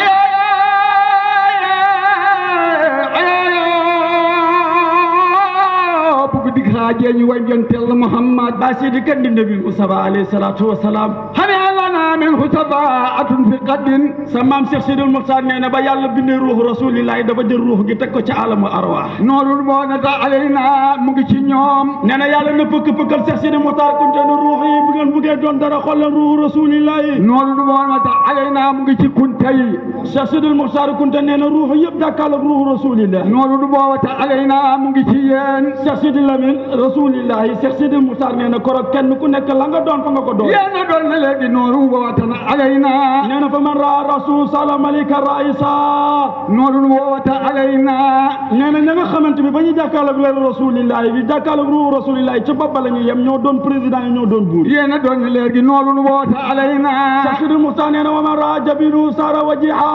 Speaker 8: bëgg dig xaajee ñu way jontel Muhammad ba Sidi kan di nabi Mustafa alayhi salatu wassalam xane lana min xutabaatun fi qaddin sa maam Cheikh Sidil Muxtaar nee na ba yàlla bindee ruuxu rasulillahi dafa jël ruux gi teg ko ci alamu arwaax noonu moo na ta alayna mu ngi ci ñoom nee na yàlla na pëkk-pëkkal Cheikh Sidil Muxtaar kunte na ruux yi bu ngeen buggee doon dara xool leen ruuxu rasulillahi noonu moo na ta alayna mu ngi ci kunte yi Cheikh Sidil Muxtaar kunte nee na ruux yëpp jàkkaarloog ruuxu rasulillahi noonu moo ta alayna mu ngi ci yéen Cheikh Sidil Lamine rasulillahi Cheikh Sidil Muxtaar nee na korog kenn ku nekk la nga doon fa nga ko doon yéen a doon na léegi nooru woowatana alayna nee na fa man raa rasul salam aleyka raisa nooru woowata alayna nee na ña nga xamante bi ba ñu jàkkaarloog leen rasulillahi bi jàkkaarloog ruuxu rasulillahi ci bopp la ñu yem ñoo doon président yi ñoo doon buur yéen a doon na léegi nooru woowata alayna Cheikh Sidil Muxtaar nee na wa man raa jabiru sara wajiha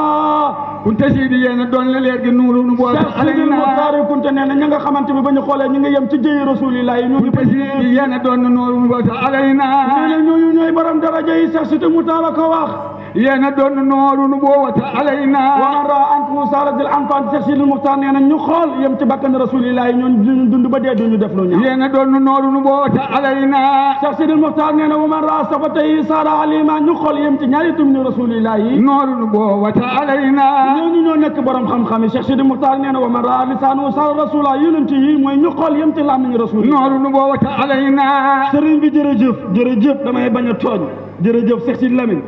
Speaker 8: kunte sidi yéen a doon na léegi nooru woowata alayna Cheikh Sidil Muxtaar kunte nee na ña nga xamante bi ba ñu xoolee ñu ngi yem ci jëyi rasulillahi ñoo kunte sidi yéen a doon na nooru woowata alayna nee na ñooñu ñooy borom daraja yi Cheikh Sidil Muxtaar ko wax yéen a doon nooru woowata alayna wa man raa anfu saaratil anfaan Cheikh Sidil Muxtaar nee na ñu xool yem ci bakkan rasulillahi ñooñu duñu dund ba dee duñu def lu ñaaw yéen a doon nooru woowata alayna Cheikh Sidil Muxtaar nee na wa man raa safatay saara alima ñu xool yem ci ñaari tum ni rasulillahi nooru woowata alayna ñooñu ñoo nekk borom xam-xam yi Cheikh Sidil Muxtaar nee na wa man raa lisaanu saara rasula yonent yi mooy ñu xool yem ci làmmiñ rasul nooru woowata alayna sëriñ bi jërëjëf damay bañ a tooñ jërëjëf Cheikh Sidi Lamine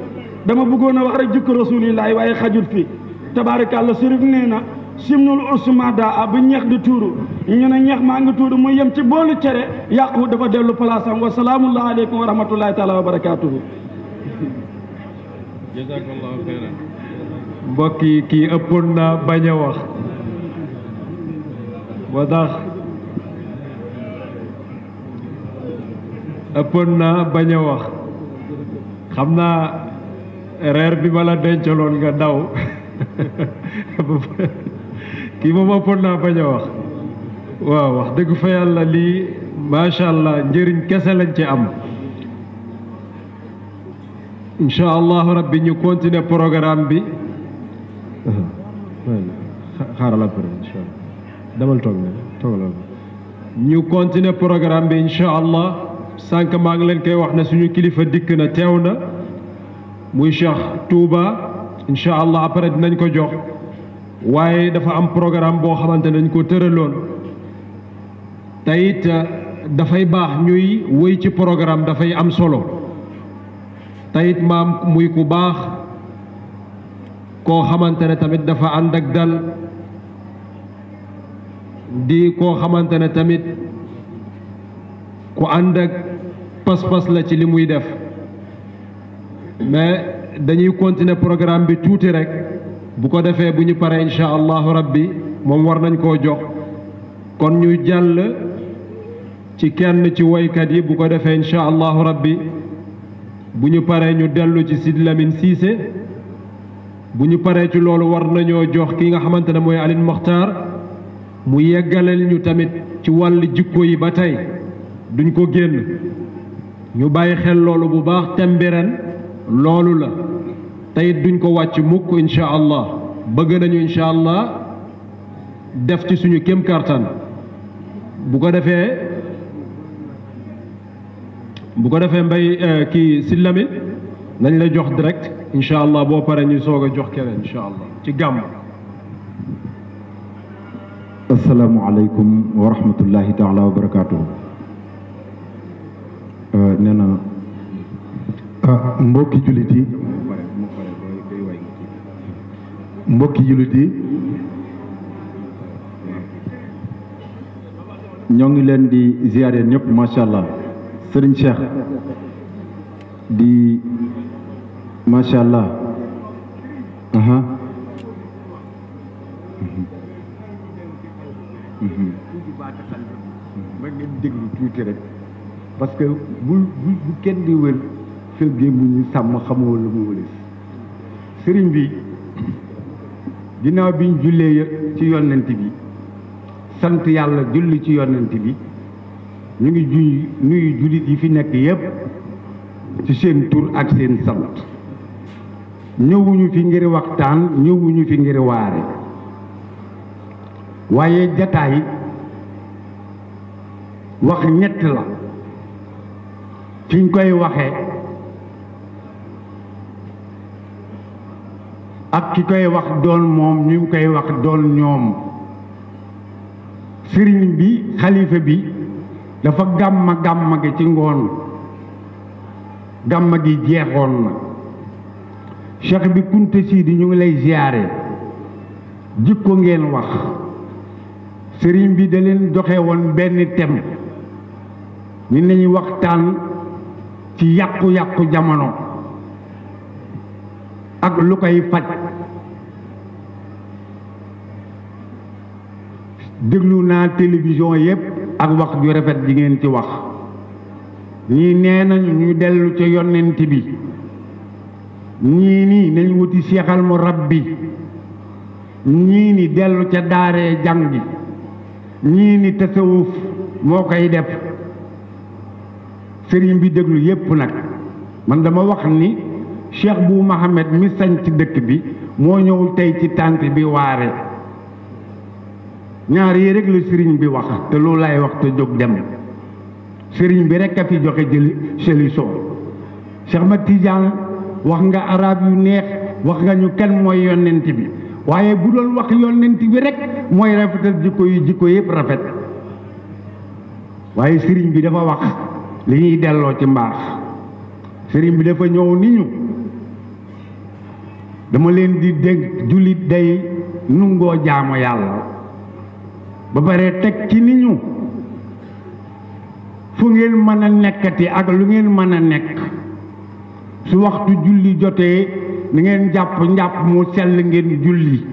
Speaker 8: dama bëggoon a wax rek jikko rasulillahi waaye xajut fi tabarakallah sërif nee na simnul usmada a bu ñeex di tuuru ñu ne ñeex maa ngi tuuru muy yem ci boolu cere yàqu dafa dellu place am wa salaamullahi aleykum wa rahmatullahi taala wa barakatuhu
Speaker 6: jazakallahu xeyran mbokk yi kii ëppoon naa bañ a wax moo tax ëppoon naa bañ a wax xam naa reer bi ma la dencaloon nga daw kii moom ëppoon naa bañ a wax waaw wax dëgg fa yàlla lii macha allah njëriñ kese lañ ci am incha allahu rabbi ñu continuer programme bi xaaral après incha allah demal toog ne toogalal ñu continuer programme bi incha allah sànq maa ngi leen koy wax ne suñu kilifa dikk na teew na muy Cheikh Touba incha allah après dinañ ko jox waaye dafa am programme boo xamante ne dañ ko tëraloon te it dafay baax ñuy wéy ci programme dafay am solo te it maam muy ku baax koo xamante ne tamit dafa ànd ak dal di koo xamante ne tamit ku ànd ak pas-pas la ci li muy def mais dañuy continuer programme bi tuuti rek bu ko defee bu ñu paree incha allahu rabbi moom war nañ koo jox kon ñu jàll ci kenn ci woykat yi bu ko defee incha allahu rabbi bu ñu paree ñu dellu ci Sid Lamine Cissé bu ñu paree ci loolu war nañoo jox ki nga xamante ne mooy Aline Mokhtar mu yeggaleel ñu tamit ci wàll jikko yi ba tey duñ ko génn ñu bàyyi xel loolu bu baax tembi ren loolu la tey duñ ko wàcc mukk incha allah bëgg nañu incha allah def ci suñu kem kartan bu ko defee mbay kii Sid Lamine nañ la jox direct incha allah boo paree ñu soog a jox keneen incha allah ci gàmm.
Speaker 4: asalaamualeykum wa rahmatullahi taala wa barakaatuhu. nee na mbokki jullit yi ñoo ngi leen di ziyaare ñëpp macha allah Serigne Cheikh di macha allah
Speaker 10: ma ngeen déglu tuuti rek parce que bu kenn di wër fël gémmu ñu sàmm xamoo lu mu wëlis sëriñ bi ginnaaw biñ jullee ci yonent bi sant yàlla julli ci yonent bi ñu ngi nuyu jullit yi fi nekk yépp ci seen tur ak seen sant ñëwuñu fi ngir waxtaan ñëwuñu fi ngir waare waaye jataay wax ñett la fiñ koy waxee ak ki koy wax doon moom ñu koy wax doon ñoom sëriñ bi xalifa bi dafa gàmma gi ci ngoon gàmma gi jeexoon na cheikh bi Kunta Sidi ñu ngi lay ziyaare jikko ngeen wax sëriñ bi da leen joxe woon benn thème ni nañu waxtaan ci yàqu-yàqu jamono ak lu koy faj déglu naa télévision yépp ak wax ju rafet ji ngeen ci wax ñii nee nañu ñu dellu ca yonent bi ñii ni nañ wuti seexal mu rabbi ñii ni dellu ca daaree jàngi ñii ni tasawuf moo koy def sëriñ bi déglu yépp nag man dama wax ni Cheikh bu Mohamed mi sañ ci dëkk bi moo ñëw tey ci tànt bi waare ñaar yi rek la sëriñ bi wax te loolu lay wax te jóg dem sëriñ bi rek a fi joxe jël solution Cheikh Ahmad Tidiane wax nga arab yu neex wax nga ñu kan mooy yonent bi waaye bu doon wax yonent bi rek mooy rafetal jikko yépp rafet waaye sëriñ bi dafa wax li ñuy delloo ci mbaax sëriñ bi dafa ñëw ni ñu dama leen di dénk jullit day nungoo jaamu yàlla ba pare teg ci ni ñu fu ngeen mën a nekkati ak lu ngeen mën a nekk su waxtu julli jotee ni ngeen jàpp njàpp mu sell ngeen julli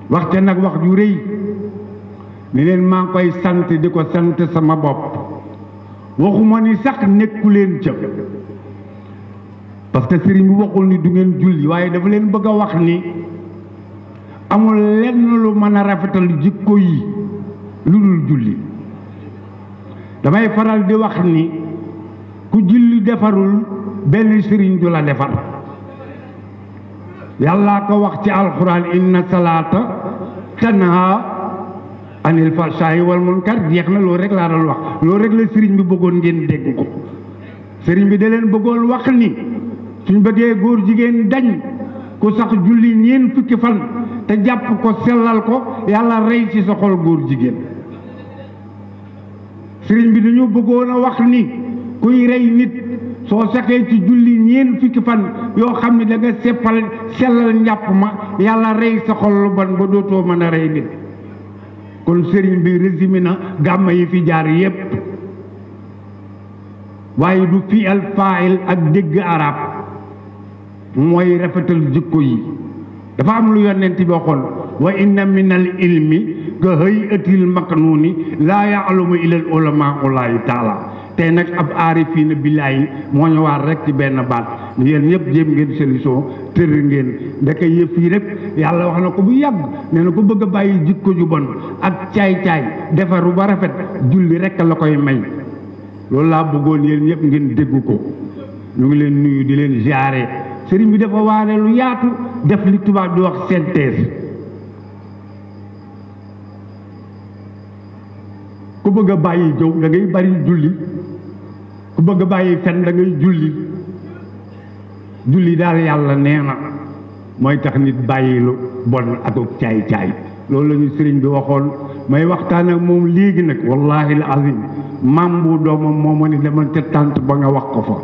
Speaker 10: waxte nag wax ju rëy ni leen maa ngi koy sant di ko sant sama bopp waxuma ni sax nekku leen ca parce que sëriñ bi waxul ni du ngeen julli waaye dafa leen bëgg a wax ni amul lenn lu mën a rafetal jikko yi lu dul julli damay faral di wax ni ku julli defarul benn sëriñ du la defar yàllaa ko wax ci alxuraan inna salaata tanha anil fahsaa'i wal munkar jeex na loolu rek laa doon wax loolu rek la sëriñ bi bëggoon ngeen dégg ko sëriñ bi da leen bëggoon wax ni suñ bëggee góor jigéen dañ ku sax julli ñeen fukki fan te jàpp ko sellal ko yàlla rey ci sa xol góor jigéen sëriñ bi dañu bëggoon a wax ni kuy rey nit soo saxee ci julli ñeen fukki fan yoo xam ne da nga sellal njàpp ma yàlla rey sa xol lu bon ba dootoo mën a rey nit kon sëriñ bi résumé na gàmma yi fi jaar yépp waaye du fi al faa'il ak dégg arab mooy rafetal jikko yi dafa am lu yonent bi waxoon wa inna min al ilmi ka hayatil maknuni laa ya'lamu illa al ulama ullahi taala tey nag ab aarifiina billaahi moo ñu waar rek ci benn baat yéen ñëpp jéem ngeen solution tër ngeen ndeke yëf yi rek yàlla wax na ko bu yàgg nee na ko bëgg a bàyyi jikko ju bon ak caay-caay defaru ba rafet julli rek la koy may loolu laa bëggoon yéen ñëpp ngeen dégg ko ñu ngi leen nuyu di leen ziare sëriñ bi dafa waare lu yaatu def li tubaab di wax synthèse ku bëgg a bàyyi jëw da ngay bari julli ku bëgg a bàyyi fen da ngay julli daal yàlla nee na mooy tax nit bàyyi lu bon ak caay-caay loolu la ñu sëriñ bi waxoon may waxtaan ak moom léegi nag wallahi al azim maam bu doomam moo ma ni demal te tànt ba nga wax ko fa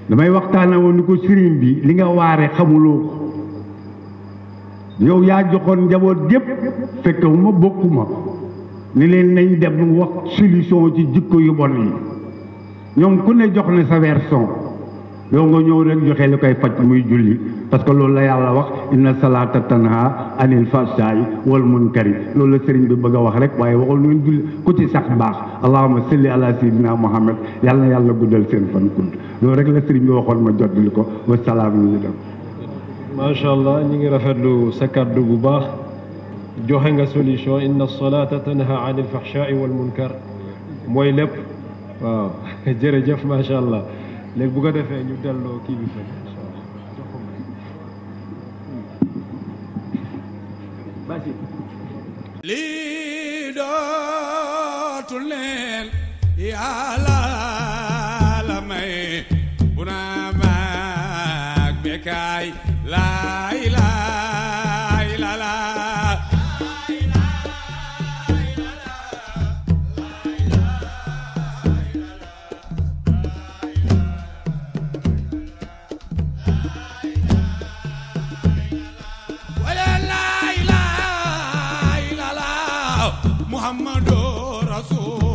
Speaker 10: damay waxtaan ak woon ni ko sëriñ bi li nga waare xamuloo ko yow yaa joxoon njaboot gépp fekkewuma bokkuma ni leen nañ dem wax solution ci jikko yu bon yi ñoom ku ne jox na sa version yow nga ñëw rek joxe li koy faj muy julli parce que loolu la yàlla wax inna salata tanha anil fahsha'i wal munkari loolu la sëriñ bi bëgg a wax rek waaye waxul nu ngeen julli ku ci sax baax allahumma salli ala sayyidina muhammad yàlla na yàlla guddal seen fan kunt loolu rek la sëriñ bi waxoon ma jottali ko wasalaam ñu dem
Speaker 6: macha allah ñu ngi rafetlu sa kàddu bu baax joxe nga solution inna salata tanha anil fahsha'i wal munkar mooy lépp waaw jërëjëf macha allah léegi bu ko defee ñu delloo kii bi fekk incha allah
Speaker 1: lii dootul neen yàlla la may bu naa maag bekaay laay laay la la Muhammadu Rasul